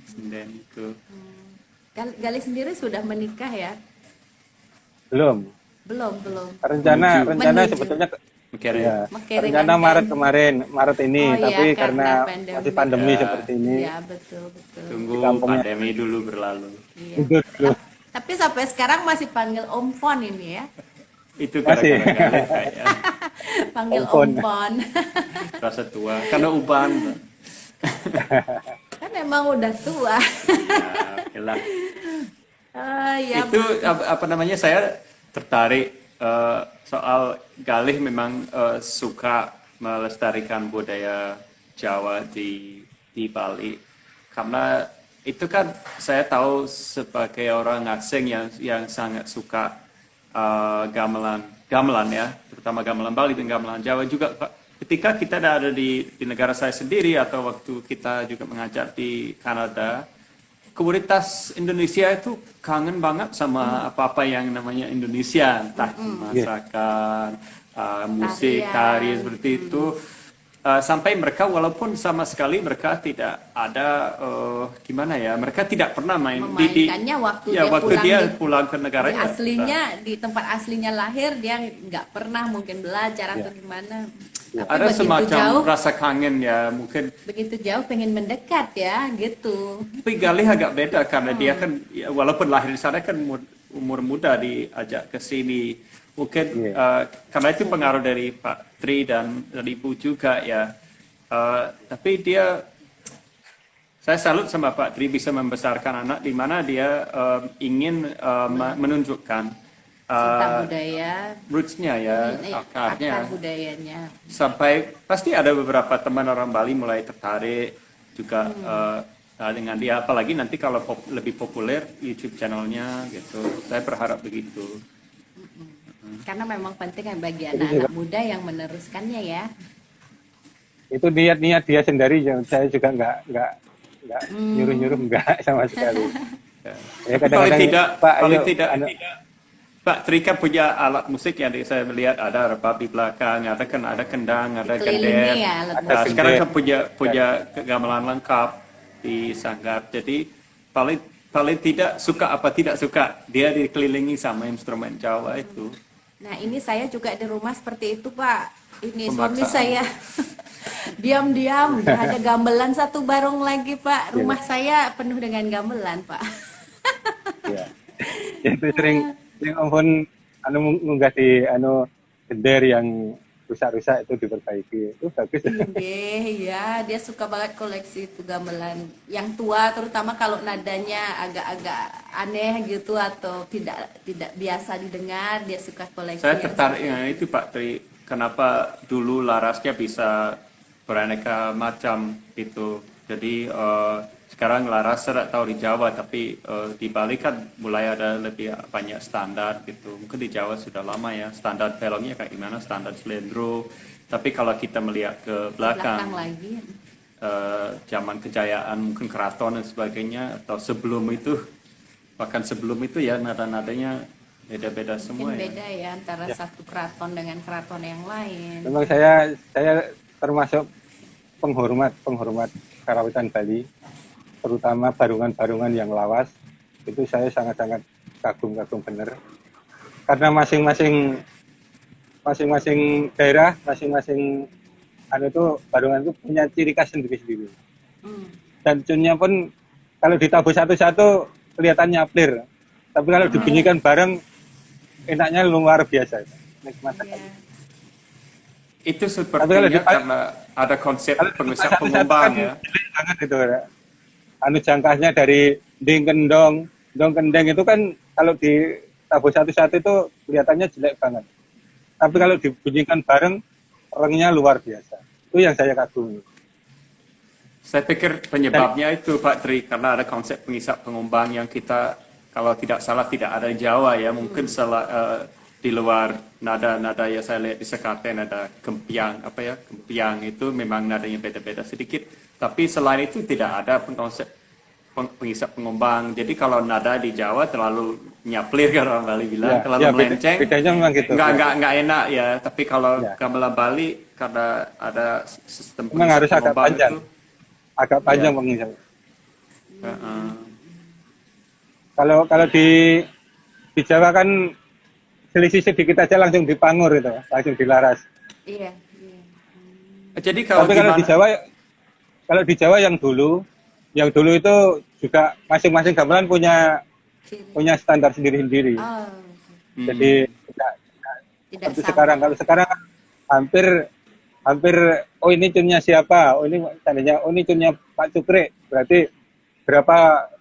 Sinden itu. Gali sendiri sudah menikah ya? Belum. Belum. Rencana Menuju. sebetulnya Mikirnya. ya, Mengkirim rencana kan? Maret kemarin, Maret ini, Oh iya, tapi karena karena masih pandemi Ya. seperti ini. Iya, betul. Tunggu Di kampungnya. pandemi dulu berlalu. Iya. Mundur dulu. Tapi sampai sekarang masih panggil Om Pon ini ya. Itu Masih. gara-gara Galih kayak Panggil Om Pon. Om Pon. rasa tua. Karena uban. Kan emang udah tua. Ya, oke lah. Ya, Itu apa namanya, saya tertarik soal Galih memang suka melestarikan budaya Jawa di Bali karena itu kan saya tahu sebagai orang asing yang sangat suka gamelan ya, terutama gamelan Bali dan gamelan Jawa juga. Ketika kita ada di negara saya sendiri atau waktu kita juga mengajar di Kanada, komunitas Indonesia itu kangen banget sama apa-apa yang namanya Indonesia, entah masakan, musik, tari Tarian. seperti itu. Sampai mereka walaupun sama sekali mereka tidak ada gimana ya, mereka tidak pernah main memainkannya waktu ya, dia waktu pulang dia di- pulang ke di negaranya. aslinya di tempat aslinya lahir dia nggak pernah mungkin belajar atau Ya. gimana. Ya. Tapi Ada begitu semacam jauh, rasa kangen ya, mungkin. begitu jauh pengen mendekat ya gitu. Tapi Galih agak beda karena dia kan ya, walaupun lahir di sana kan umur muda diajak ke sini. Mungkin Iya. karena itu pengaruh dari Pak Tri dan Ibu juga ya. Tapi saya salut sama Pak Tri bisa membesarkan anak di mana dia ingin menunjukkan Cinta budaya, roots-nya ya, akar akarnya. budayanya. Sampai pasti ada beberapa teman orang Bali mulai tertarik juga dengan dia, apalagi nanti kalau lebih populer YouTube channelnya gitu, saya berharap begitu. Karena memang penting kan bagi anak-anak muda yang meneruskannya ya. Itu niat-niat dia sendiri, saya juga nggak nyuruh-nyuruh nggak sama sekali. Ya. Ya Paling kadang-kadang tidak, Pak, paling ayo, tidak, anu- Pak Tri kan punya alat musik yang saya melihat ada rebab di belakang, ada kendang, ada Dikelilingi gender. ya alat Ada musik. Sekarang gender. kan punya gamelan lengkap di Sanggar. Jadi paling tidak suka apa tidak suka dia dikelilingi sama instrumen Jawa itu. Nah ini saya juga di rumah seperti itu Pak. Ini suami Pemaksaan. saya diam-diam udah ada gamelan satu barong lagi Pak. Rumah saya penuh dengan gamelan Pak. ya. Itu sering ampun ngunggah di gender yang rusak-rusak itu diperbaiki. Itu bagus. Ya dia suka banget koleksi itu gamelan yang tua, terutama kalau nadanya agak-agak aneh gitu atau tidak biasa didengar, dia suka koleksi. Saya yang tertarik seperti dengan itu Pak Tri kenapa dulu larasnya bisa beraneka macam gitu. Jadi sekarang laras saya tak tahu di Jawa, tapi di Bali kan mulai ada lebih banyak standar gitu. Mungkin di Jawa sudah lama ya standar filmnya kayak gimana, standar Slendro. Tapi kalau kita melihat ke belakang belakang, lagi. zaman kejayaan mungkin keraton dan sebagainya, atau sebelum itu, bahkan sebelum itu ya nada-nadanya beda-beda semua Mungkin ya. beda ya antara Ya. satu keraton dengan keraton yang lain. Memang saya termasuk penghormat karawitan Bali, terutama barungan-barungan yang lawas. Itu saya sangat-sangat kagum bener. Karena masing-masing daerah, masing-masing itu barungan itu punya ciri khas sendiri-sendiri. Hmm. Dan tunnya pun kalau ditabuh satu-satu kelihatannya clear. Tapi kalau dibunyikan bareng enaknya luar biasa. Nikmat sekali. Iya. Itu Tapi kalau sepertinya di- karena ada konsep Kalau pengusaha satu-satu pengembang kan ya. jelek banget gitu ya. Jangkahnya dari ding kendong kendeng itu kan kalau ditabuh satu-satu itu kelihatannya jelek banget. Tapi kalau dibunyikan bareng rengnya luar biasa. Itu yang saya kagumi. Saya pikir penyebabnya itu Pak Tri, karena ada konsep pengisap pengembang yang kita kalau tidak salah tidak ada di Jawa ya, mungkin di luar nada-nada ya saya lihat di Sekaten ada kempiang kempiang itu memang nadanya beda-beda sedikit, tapi selain itu tidak ada konsep pengisap pengembang. Jadi kalau nada di Jawa terlalu nyaplir kan orang Bali bilang, Ya, terlalu ya, melenceng. bedanya memang gitu. Nggak enak ya. Tapi kalau Ya. gamelan Bali karena ada sistem Memang harus agak pengembang panjang. itu, Agak panjang Ya. pengisap. uh, Kalau di Jawa kan selisih sedikit aja langsung dipangur itu, langsung dilaras. Iya, iya. jadi kalau Tapi kalau di Jawa yang dulu itu juga masing-masing gamelan punya Ciri. standar sendiri-sendiri. Oh, Jadi tidak tidak seperti sama. sekarang. Kalau sekarang kan hampir oh ini tunnya siapa? Oh ini tandanya oh ini tunnya Pak Cukre. Berarti berapa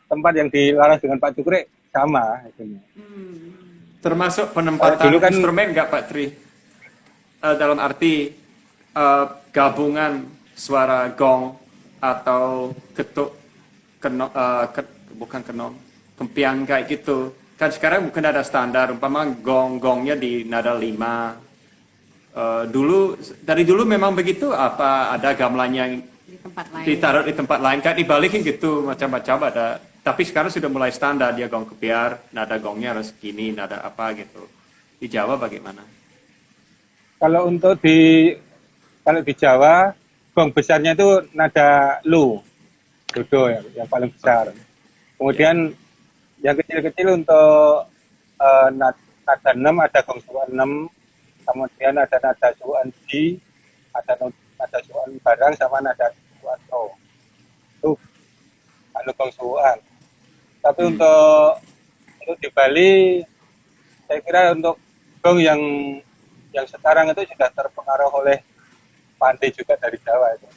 tempat yang dilaras dengan Pak Cukre sama itunya. termasuk penempatan Dulu kan- instrumen nggak Pak Tri? Dalam arti gabungan suara gong atau ketuk bukan kenong, kempiang kayak gitu. Kan sekarang mungkin ada standar, umpama gongnya di nada 5. Dari dulu memang begitu, apa ada gamelan yang Di tempat lain. ditaruh di tempat lain, kayak dibalikin gitu, macam-macam ada. Tapi sekarang sudah mulai standar, dia gong kepiar, nada gongnya harus gini, nada apa gitu. Di Jawa bagaimana? Kalau di Jawa gong besarnya itu nada lu, dodo yang paling besar. Kemudian yang kecil-kecil untuk nada 6 ada gong suan 6, kemudian ada nada suan G, ada nada suan barang sama nada suan to. Itu gong suan. Tapi untuk di Bali saya kira untuk gong yang sekarang itu sudah terpengaruh oleh pandai juga dari Jawa itu.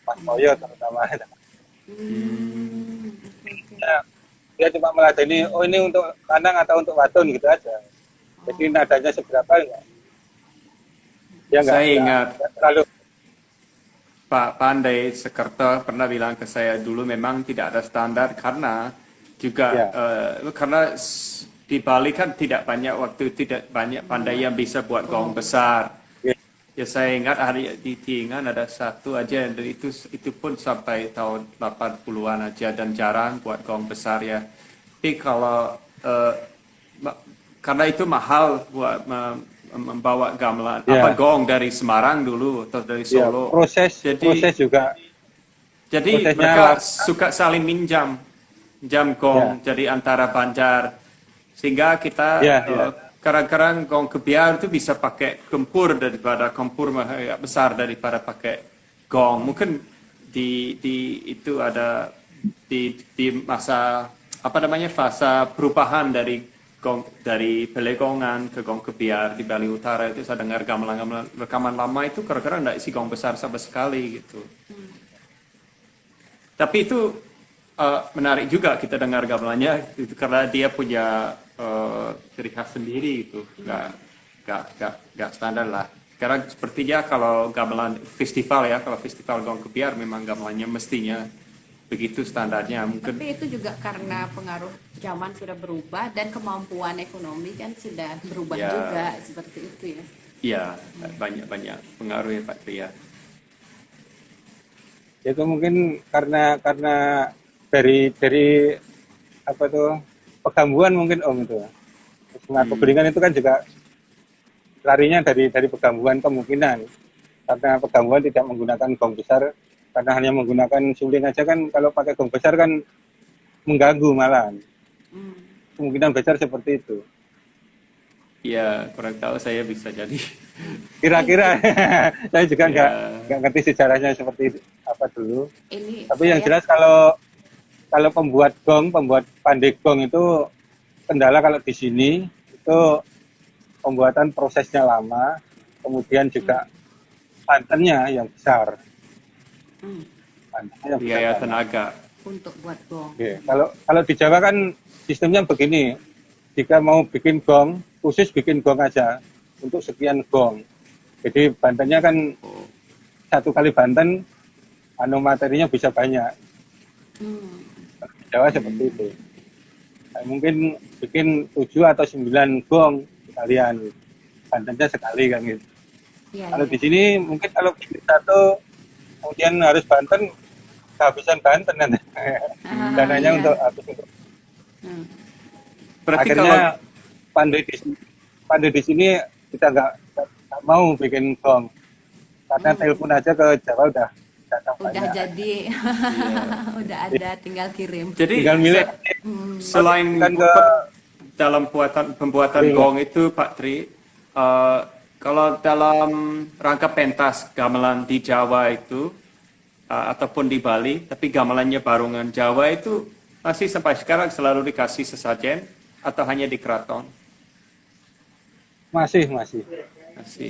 Mas Moyo terutama. Ya, dia cuma meladeni, oh ini untuk lanang atau untuk wadon gitu aja. Jadi nadanya seberapa enggak? Ya Saya ingat. enggak terlalu. Pak Pandai Sekerta pernah bilang ke saya dulu memang tidak ada standar karena juga Ya. karena di Bali kan tidak banyak pandai yang bisa buat gong besar. Ya. Ya saya ingat hari di Tiengan ada satu aja dan itu pun sampai tahun 80-an aja dan jarang buat gong besar ya. Tapi kalau karena itu mahal buat membawa gamelan Ya. gong dari Semarang dulu atau dari Ya, Solo. proses juga. Jadi prosesnya mereka lama. suka saling minjam gong jadi antara Banjar sehingga kita Ya, ya. kadang-kadang gong kebiar itu bisa pakai kempur besar daripada pakai gong. Mungkin di itu ada di masa fase perubahan dari pelegongan ke gong kebiar di Bali Utara itu saya dengar gamelan rekaman lama itu kadang-kadang tidak isi gong besar sama sekali gitu. Tapi itu menarik juga kita dengar gamelannya itu karena dia punya ciri khas sendiri itu nggak standar lah. sekarang sepertinya kalau gamelan festival ya, kalau festival gong kebiar memang gamelannya mestinya begitu standarnya. Mungkin Tapi itu juga karena pengaruh zaman sudah berubah dan kemampuan ekonomi kan sudah berubah Ya. juga seperti itu ya. ya banyak pengaruh ya Pak Tri ya. Itu mungkin karena dari apa tuh pegambuan mungkin Om itu. Semangat Pegeringkan itu kan juga larinya dari pegambuan kemungkinan. Karena pegambuan tidak menggunakan gong besar, karena hanya menggunakan suling aja kan, kalau pakai gong besar kan mengganggu malahan. Hmm. Kemungkinan besar seperti itu. Ya kurang tahu, saya bisa jadi. Kira-kira saya juga Ya. nggak ngerti sejarahnya seperti apa dulu. Ini Tapi yang saya- jelas kalau pembuat pandai gong itu kendala kalau di sini itu pembuatan prosesnya lama, kemudian juga pantennya yang besar. Hmm, Pantennya yang besar Biaya banget. tenaga. untuk buat gong. Oke. Kalau di Jawa kan sistemnya begini, jika mau bikin gong, khusus bikin gong aja untuk sekian gong. Jadi bantennya kan Oh, satu kali banten, materinya bisa banyak. Hmm. Di Jawa seperti itu. Nah, mungkin bikin 7 atau 9 gong sekalian, bantennya sekali kan gitu. Iya, Kalau iya. di sini mungkin kalau bikin satu, kemudian harus banten, kehabisan banten kan. Dananya iya. untuk habis untuk Hmm. berarti akhirnya kalau pandai di sini kita nggak mau bikin gong karena telepon aja ke Jawa udah datang Udah banyak. jadi, udah ada, tinggal kirim. jadi Tinggal milih selain kan ke dalam pembuatan Iya. gong itu Pak Tri, kalau dalam rangka pentas gamelan di Jawa itu ataupun di Bali, tapi gamelannya Barungan Jawa itu masih sampai sekarang selalu dikasih sesajen atau hanya di keraton? masih. Masih.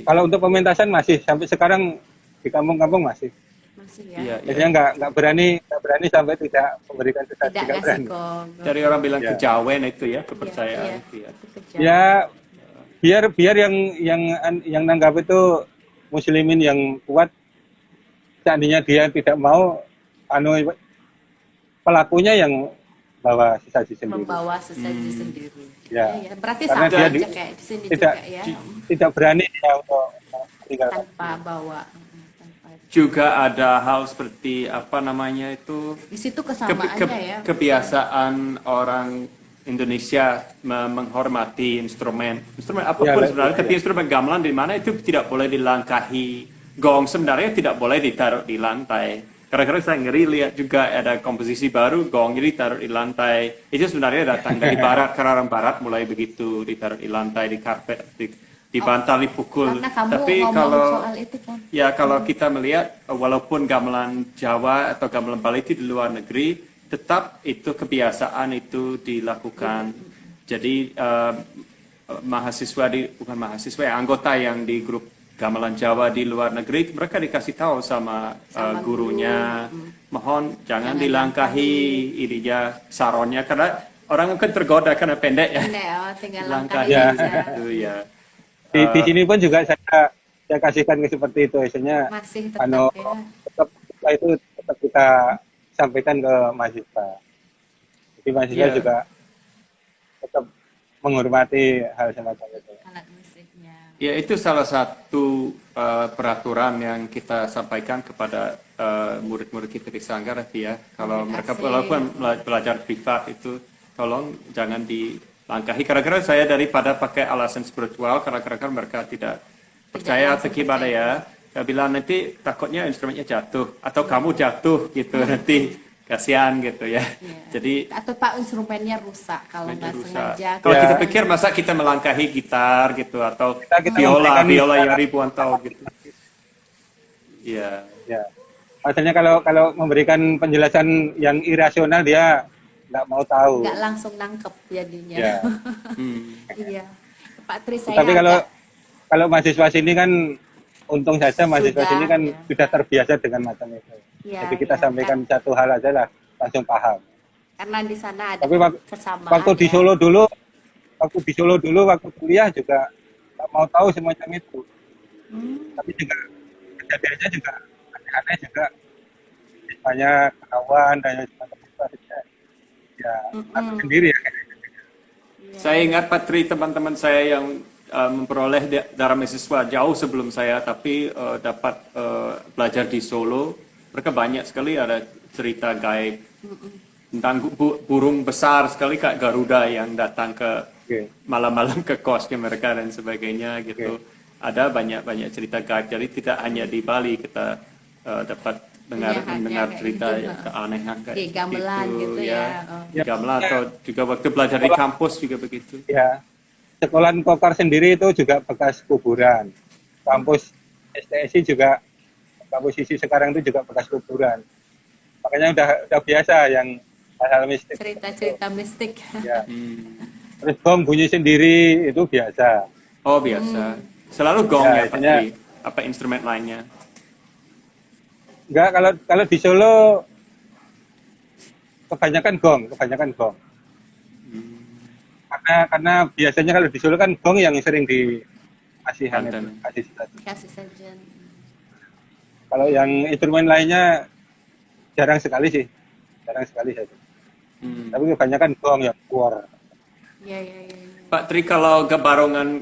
Kalau untuk pementasan masih sampai sekarang di kampung-kampung masih. Masih ya. Iya, iya. Biasanya nggak berani sampai tidak memberikan sesaji, Tidak nggak ngasih berani. gong. Dari orang bilang Ya. kejawen itu ya, kepercayaan Iya, itu ya. itu kejam. Ya biar yang nanggap itu muslimin yang kuat, seandainya dia tidak mau, pelakunya yang bawa sesaji sendiri. Membawa sesaji sendiri. Ya. Ya, berarti Karena sama dia aja di- kayak di sini tidak juga ya. tidak berani ya untuk meninggalkan. Tanpa bawa. Tanpa. Juga ada hal seperti apa namanya itu Di situ kesamaannya ya. kebiasaan orang Indonesia menghormati instrumen apapun Ya, sebenarnya, ya. tapi instrumen gamelan di mana itu tidak boleh dilangkahi. Gong sebenarnya tidak boleh ditaruh di lantai. Kadang-kadang saya ngeri lihat juga ada komposisi baru, gong jadi ditaruh di lantai. Itu sebenarnya datang dari barat, karena orang barat mulai begitu, ditaruh di lantai, di karpet, di bantal, dipukul. Karena kamu Tapi ngomong kalau soal itu kan. ya kalau kita melihat walaupun gamelan Jawa atau gamelan Bali itu di luar negeri, tetap itu kebiasaan itu dilakukan. Jadi bukan mahasiswa ya, anggota yang di grup gamelan Jawa di luar negeri, mereka dikasih tahu sama gurunya, mohon jangan dilangkahi ininya saronnya, karena orang mungkin tergoda karena pendek ya. Ini ya, tinggal Dilangkahi langkah Ya. aja. gitu ya. Di sini pun juga saya kasihkan seperti itu, biasanya Masih tetap ya. setelah itu tetap kita sampaikan ke mahasiswa. Jadi mahasiswa Iya. juga tetap menghormati hal semacam itu. Alat musiknya. Ya itu salah satu peraturan yang kita sampaikan kepada murid-murid kita di Sanggar ya. Kalau mereka Komunikasi. walaupun belajar privat itu tolong jangan dilangkahi. Kadang-kadang saya daripada pakai alasan spiritual, kadang-kadang mereka tidak percaya atau langsung gimana ya. Saya bilang nanti takutnya instrumennya jatuh atau kamu jatuh gitu nanti kasihan gitu ya. Iya. Jadi Atau Pak instrumennya rusak kalau nggak rusak. sengaja. Kalau Ya. kita pikir masa kita melangkahi gitar gitu atau Kita viola memberikan viola gitar. yang ribuan tahun gitu. Iya. Ya. Maksudnya kalau memberikan penjelasan yang irasional dia nggak mau tahu. Nggak langsung nangkep jadinya. Ya. Hmm. Iya. Pak Tri saya Tapi kalau agak- mahasiswa sini kan untung saja mahasiswa Sudah, sini kan ya. sudah terbiasa dengan macam itu. Ya, Jadi kita ya, sampaikan satu hal aja lah langsung paham. karena di sana ada Tapi kesamaan. waktu di ya. Solo dulu waktu kuliah juga nggak mau tahu semacam itu. Tapi juga kejadiannya juga aneh-aneh juga, misalnya ketahuan dan semacam itu akhirnya ya takut Mm-mm. sendiri ya. Iya, Saya iya. ingat Patri, teman-teman saya yang memperoleh darah mahasiswa jauh sebelum saya, tapi dapat belajar di Solo. Mereka banyak sekali ada cerita gaib tentang burung besar sekali kayak Garuda yang datang ke Oke, malam-malam ke kosnya mereka dan sebagainya oke. gitu. Ada banyak cerita gaib. Jadi tidak hanya di Bali kita dapat Punya mendengar kayak cerita gitu. yang keanehan kayak Di seperti gamelan itu gitu ya. ya. Oh. Di Ya, gamelan ya, atau juga waktu belajar di sekolah kampus juga begitu. ya sekolah Kokar sendiri itu juga bekas kuburan. Kampus STSI juga, kampus ISI sekarang itu juga bekas kuburan. Makanya udah biasa yang hal-hal mistik itu. Cerita-cerita mistik. Ya. Hmm. Terus bom bunyi sendiri itu biasa. Oh biasa. Selalu gong Ya, ya Pak biasanya Tri. Apa instrumen lainnya? enggak, kalau di Solo kebanyakan gong. Karena biasanya kalau di Solo kan gong yang sering dikasihan itu, Banten. kasih sesuatu. Kasih saja. Kalau yang instrumen lainnya jarang sekali sih, jarang sekali saja. Hmm. Tapi kebanyakan gong ya, kuor. Iya, iya, iya. Pak Tri, kalau barongan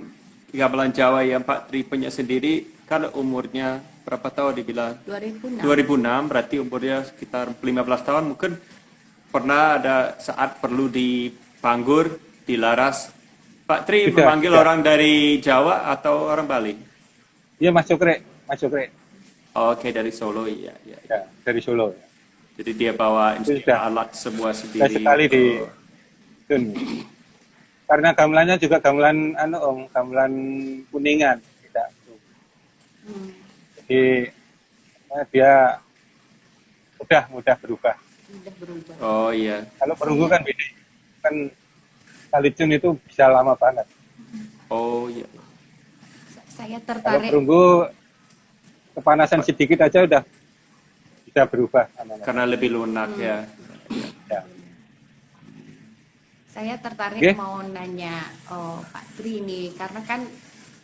gamelan Jawa yang Pak Tri punya sendiri, kan umurnya berapa tahun dibilang? 2006. 2006, berarti umurnya sekitar 15 tahun. Mungkin pernah ada saat perlu dipanggur, dilaras. Pak Tri Sudah, memanggil sudah. orang dari Jawa atau orang Bali? Iya masuk rek. Oke, dari Solo, iya. Ya, dari Solo. Jadi dia bawa Sudah. alat semua Sudah sendiri. sekali di Oh. Dun. Karena gamelannya juga gamelan gamelan kuningan, tidak. Hmm, Jadi dia mudah berubah. udah berubah. Oh iya. Kalau perunggu kan beda. Kan Kalitun itu bisa lama banget. Oh iya. Saya Kalau tertarik. perunggu kepanasan sedikit aja udah bisa berubah. Karena lebih lunak ya. Ya. Saya tertarik Oke. mau nanya Pak Tri nih, karena kan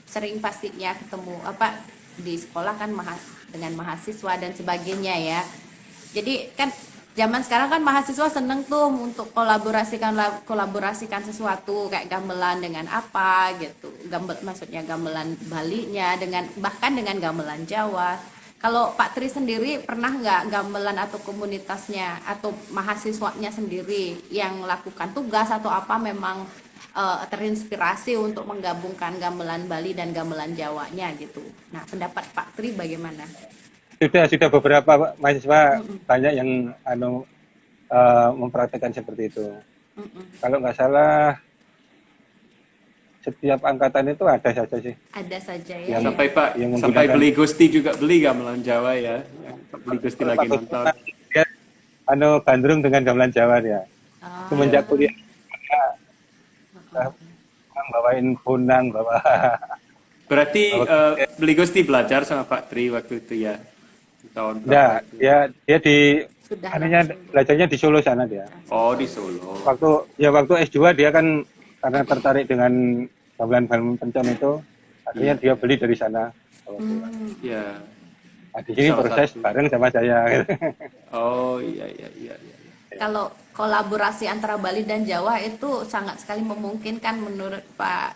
sering pastinya ketemu apa di sekolah kan dengan mahasiswa dan sebagainya ya. Jadi kan zaman sekarang kan mahasiswa seneng tuh untuk kolaborasikan sesuatu kayak gamelan dengan apa gitu. Maksudnya gamelan Balinya dengan bahkan dengan gamelan Jawa. Kalau Pak Tri sendiri pernah nggak gamelan atau komunitasnya atau mahasiswanya sendiri yang lakukan tugas atau apa memang terinspirasi untuk menggabungkan gamelan Bali dan gamelan Jawanya gitu. Nah, pendapat Pak Tri bagaimana? Sudah beberapa mahasiswa banyak yang mempraktekkan seperti itu. Kalau nggak salah setiap angkatan itu ada saja sih. Ada saja ya. Yang- Sampai Pak, yang sampai menggunakan- beli Gusti juga beli gamelan Jawa ya. Yang beli Gusti lagi nonton. Dia gandrung dengan gamelan Jawa dia. Oh, Semenjak kuliah bawain bonang, bawa Berarti beli Gusti belajar sama Pak Tri waktu itu ya. Di tahun ya, berapa itu? dia di sudah anunya langsung. belajarnya di Solo sana dia. Oh di Solo. Waktu S2 dia kan karena tertarik dengan gamelan pencon itu, akhirnya dia beli dari sana. Ya. Nah, di sini Salah proses satu. bareng sama saya. Oh iya. Kalau kolaborasi antara Bali dan Jawa itu sangat sekali memungkinkan menurut Pak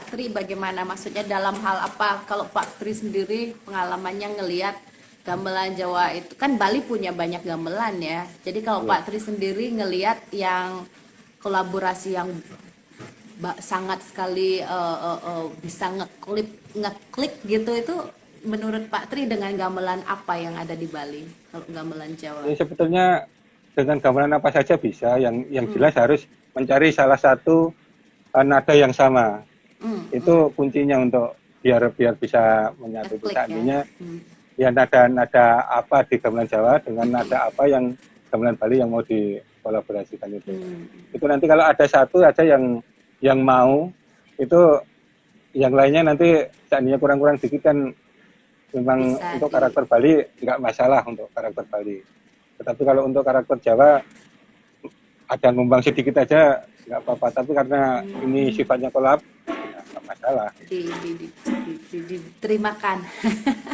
Tri, bagaimana maksudnya dalam hal apa? Kalau Pak Tri sendiri pengalamannya ngelihat gamelan Jawa itu kan Bali punya banyak gamelan ya. Jadi kalau Pak Tri sendiri ngelihat yang kolaborasi yang sangat sekali bisa ngeklik gitu itu menurut Pak Tri dengan gamelan apa yang ada di Bali? Kalau gamelan Jawa. Jadi sebetulnya dengan gamelan apa saja bisa, yang jelas harus mencari salah satu nada yang sama. Itu kuncinya untuk biar bisa menyatu. Ngeklik Seandainya ya nada apa di gamelan Jawa dengan nada apa yang gamelan Bali yang mau dikolaborasikan itu. Itu nanti kalau ada satu aja yang mau, itu yang lainnya nanti seandainya kurang-kurang dikit kan memang Bisa untuk karakter Bali nggak masalah untuk karakter Bali. Tetapi kalau untuk karakter Jawa ada ngumbang sedikit aja nggak apa-apa. Tapi karena ini sifatnya kolab, nggak masalah. Diterimakan.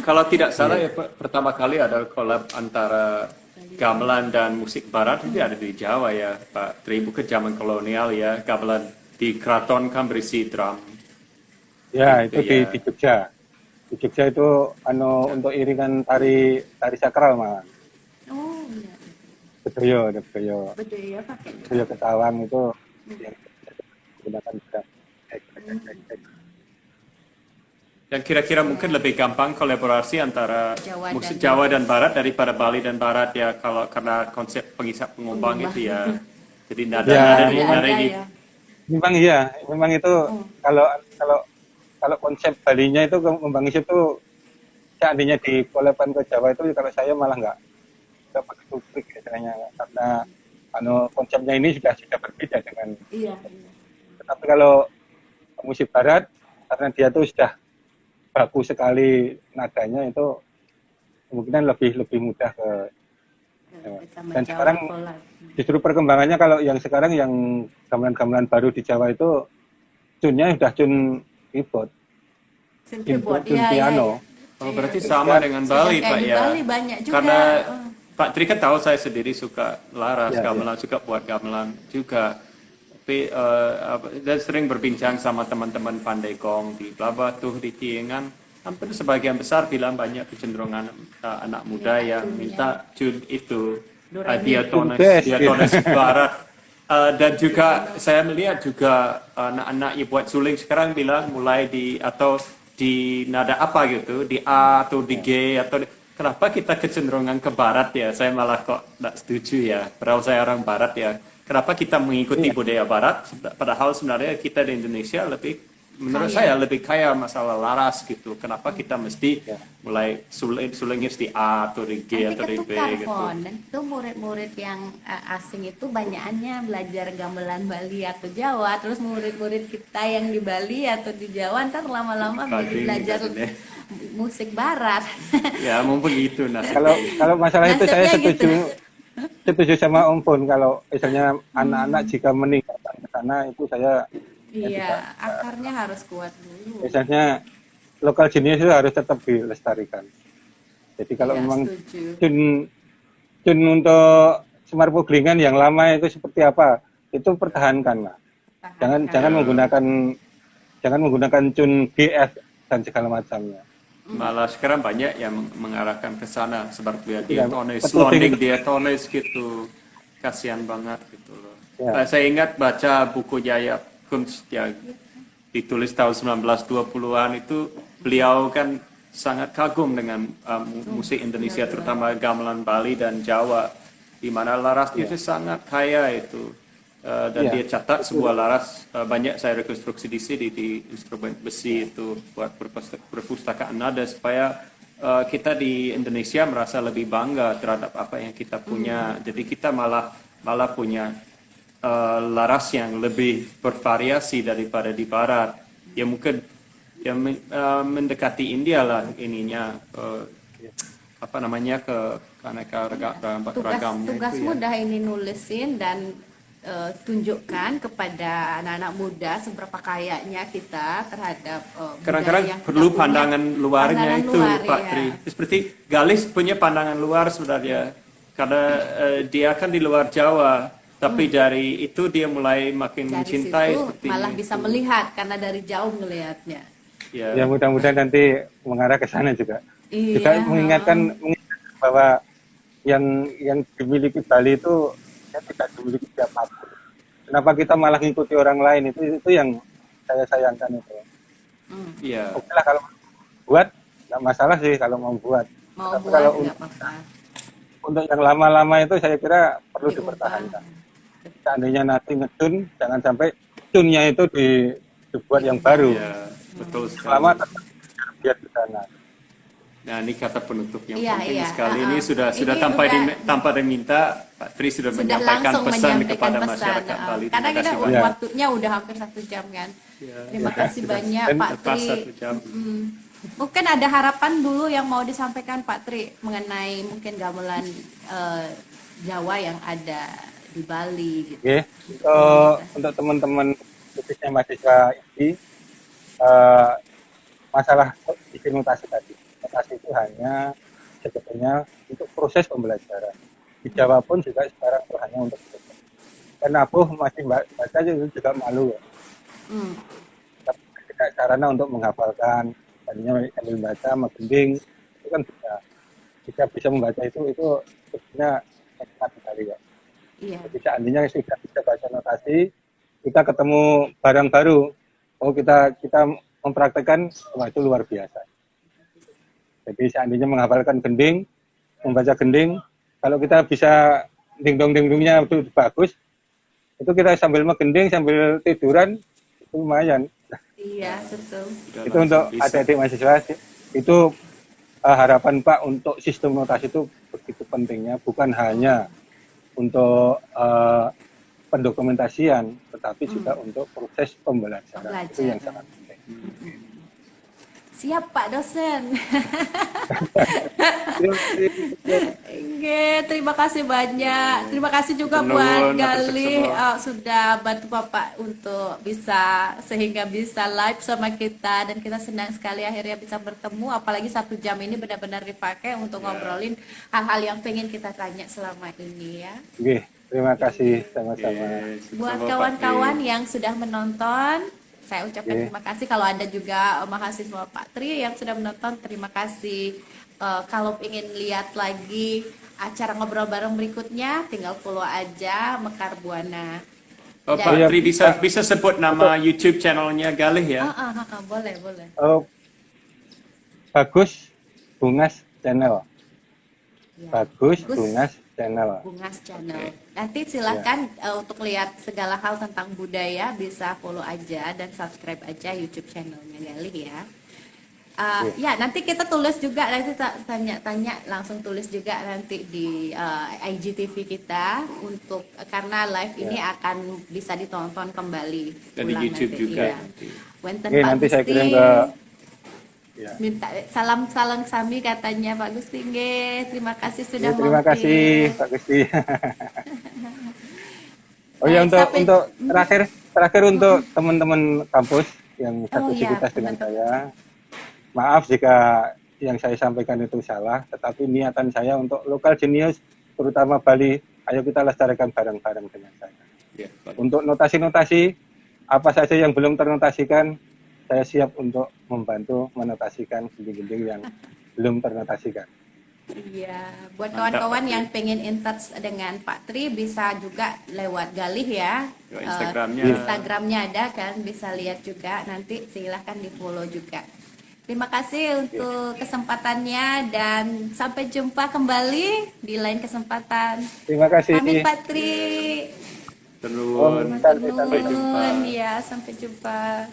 Kalau tidak salah ya pertama kali ada collab antara gamelan dan musik barat itu ada di Jawa ya Pak Tri, bukan zaman kolonial ya. Gamelan di keraton kan berisi drum. Ya, Gitu itu ya. di Jogja. Di Jogja itu untuk iringan tari sakral malah. Oh iya, Bedoyo, ada Bedoyo. betul ya pakai. Bedoyo Ketawang itu yang menggunakan drum. Dan kira-kira mungkin lebih gampang kolaborasi antara Jawa musik dan Jawa dan Barat daripada Bali dan Barat ya, kalau karena konsep pengisap pengumbang itu ya. Jadi nada Ya, di memang. nada di ya. Memang iya, memang itu kalau kalau kalau konsep Balinya itu Kembang Isip itu seandainya di kolabkan ke Jawa itu kalau saya malah nggak pakai tupik istilahnya karena konsepnya ini sudah berbeda dengan. Iya. Tetapi kalau musik Barat karena dia tuh sudah baku sekali nadanya itu kemungkinan lebih mudah ke. Dan sekarang justru perkembangannya kalau yang sekarang yang gamelan-gamelan baru di Jawa itu tune-nya sudah tune keyboard, Keyboard, tune piano. Oh, berarti sama dengan Bali, Kayak Pak di ya. Bali banyak juga. Karena Pak Tri kan tahu saya sendiri suka laras Ya, gamelan, suka buat gamelan juga. Tapi dan sering berbincang sama teman-teman pandai gong di Blabatuh, di Tiengan. Hampir sebagian besar bilang banyak kecenderungan anak muda yang minta tune itu, diatonis barat. Dan juga saya melihat juga anak-anak yang buat suling sekarang bilang mulai atau di nada apa gitu, di A atau di G atau kenapa kita kecenderungan ke barat ya? Saya malah kok tidak setuju ya. Padahal saya orang barat ya. Kenapa kita mengikuti budaya barat? Padahal sebenarnya kita di Indonesia menurut saya lebih kaya masalah laras gitu. Kenapa kita mesti mulai sulingnya di A atau di G atau di B gitu? Itu murid-murid yang asing itu banyakannya belajar gamelan Bali atau Jawa, terus murid-murid kita yang di Bali atau di Jawa ntar lama-lama belajar musik barat. Ya mumpung gitu. Nah, Kalau masalah itu saya Nasibnya gitu. setuju sama Om Pun kalau misalnya anak-anak jika meninggalkan ke sana itu saya Iya, akarnya harus kuat dulu. misalnya lokal jenis itu harus tetap dilestarikan. Jadi kalau Iya, memang setuju. tune untuk Semar Puglingan yang lama itu seperti apa, itu pertahankan lah. Jangan menggunakan tune GF dan segala macamnya. malah sekarang banyak yang mengarahkan ke sana seperti Iya, diatonis, betul. Londing diatonis gitu. Kasihan banget gitu loh. Ya. Saya ingat baca buku Jaya Kunst yang ditulis tahun 1920-an itu, beliau kan sangat kagum dengan musik Indonesia terutama gamelan Bali dan Jawa, di mana larasnya itu sangat kaya itu. Dan dia catat sebuah laras, banyak saya rekonstruksi di sini di instrumen besi itu buat perpustakaan nada supaya kita di Indonesia merasa lebih bangga terhadap apa yang kita punya. Jadi kita malah punya laras yang lebih bervariasi daripada di Barat. Ya mungkin yang mendekati India lah ininya, apa namanya, ke aneka ragam Tugas itu ya. mudah ini nulisin dan tunjukkan kepada anak-anak muda seberapa kayanya kita terhadap Kadang-kadang budaya yang perlu kita punya. pandangan luarnya Pandangan itu, luar, Pak iya. Tri. Seperti Galis punya pandangan luar sebenarnya, karena dia kan di luar Jawa, tapi dari itu dia mulai makin Dari mencintai situ seperti malah itu. bisa melihat karena dari jauh melihatnya. Ya. Ya mudah-mudahan nanti mengarah ke sana juga. Iya. Juga mengingatkan bahwa yang dimiliki Bali itu tidak dimiliki siapapun. Kenapa kita malah ngikuti orang lain, itu yang saya sayangkan itu. Iya. Oke lah kalau buat nggak masalah sih kalau mau buat. Mau Tapi buat kalau nggak apa-apa. untuk yang lama-lama itu saya kira perlu Diubah. dipertahankan. Seandainya nanti ngedun, jangan sampai tune-nya itu dibuat yang baru. Iya, betul sekali. Selama tetap biar di sana. Nah, ini kata penutup yang Iya, penting iya. sekali. Ini sudah Ini tanpa diminta, Pak Tri sudah menyampaikan langsung pesan menyampaikan kepada pesan. masyarakat Bali. Karena Terima kita kasih banyak. waktunya udah hampir 1 jam kan. Terima kasih banyak Dan Pak Pas Tri. 1 jam. Mungkin ada harapan dulu yang mau disampaikan Pak Tri mengenai mungkin gamelan Jawa yang ada di Bali gitu. Oke, untuk teman-teman khususnya mahasiswa ini, eh, masalah isi notasi tadi. Notasi itu hanya sebetulnya untuk proses pembelajaran. Di Jawa pun juga sekarang itu hanya untuk proses. Karena aku masih baca itu juga malu ya. Hmm. Tapi ketika sarana untuk menghafalkan, tadinya sambil baca, menggending, itu kan bisa. Jika bisa membaca itu sebetulnya sangat sekali ya. Iya. Jadi seandainya sudah bisa baca notasi, kita ketemu barang baru, oh kita mempraktekkan, wah itu luar biasa. Jadi seandainya menghafalkan gending, membaca gending, kalau kita bisa dingdong-dingdongnya itu bagus, itu kita sambil menggending, sambil tiduran, itu lumayan. Iya, betul. Udah Itu untuk langsung bisa. adik-adik mahasiswa, itu harapan Pak untuk sistem notasi itu begitu pentingnya, bukan hanya untuk pendokumentasian, tetapi juga untuk proses pembelajaran. Itu yang sangat penting. Siap Pak dosen. Oke, terima kasih banyak. Terima kasih juga Nuwun, buat atas Galih semua. sudah bantu Bapak untuk bisa sehingga bisa live sama kita, dan kita senang sekali akhirnya bisa bertemu. Apalagi 1 jam ini benar-benar dipakai untuk ngobrolin hal-hal yang pengen kita tanya selama ini ya. Oke, terima kasih sama-sama. Yes, Buat sama Pak kawan-kawan Tri. yang sudah menonton, saya ucapkan Oke. terima kasih. Kalau ada juga mahasiswa Pak Tri yang sudah menonton, terima kasih. Kalau ingin lihat lagi acara ngobrol bareng berikutnya, tinggal follow aja Mekar Buana. Oh, Dan- Pak Iya, Tri bisa sebut nama YouTube channelnya Galih ya? boleh, boleh. Bagus Bungas Channel. Ya. Bagus Bagus. Bungas Channel. Bungas Channel. Oke. Nanti silakan untuk lihat segala hal tentang budaya, bisa follow aja dan subscribe aja YouTube channelnya Galih ya. Ya nanti kita tulis juga, nanti tanya-tanya langsung tulis juga nanti di IGTV kita untuk karena live ini akan bisa ditonton kembali Dan di ulang YouTube nanti, juga iya. nanti. Wenten Oke, Pak nanti saya Gusti, kirim ke ya. minta salam sami katanya Pak Gusti. Nggih, terima kasih sudah Terima mampir. kasih Pak Gusti. Oh ya, Baik, untuk terakhir untuk teman-teman kampus yang satu iya, sivitas dengan teman-teman. saya. Maaf jika yang saya sampaikan itu salah, tetapi niatan saya untuk lokal jenius, terutama Bali, ayo kita lestarikan bareng-bareng dengan saya. Ya, Pak. Untuk notasi-notasi, apa saja yang belum ternotasikan, saya siap untuk membantu menotasikan gending-gending yang belum ternotasikan. Iya, buat Mantap, kawan-kawan Pak Tri. yang pengen in touch dengan Pak Tri bisa juga lewat Galih ya. Lewat Instagramnya. Instagramnya ada kan, bisa lihat juga. Nanti silahkan di follow juga. Terima kasih untuk kesempatannya dan sampai jumpa kembali di lain kesempatan. Terima kasih. Pamit Pak Tri. Nuwun. Sampai jumpa. Nuwun, ya sampai jumpa.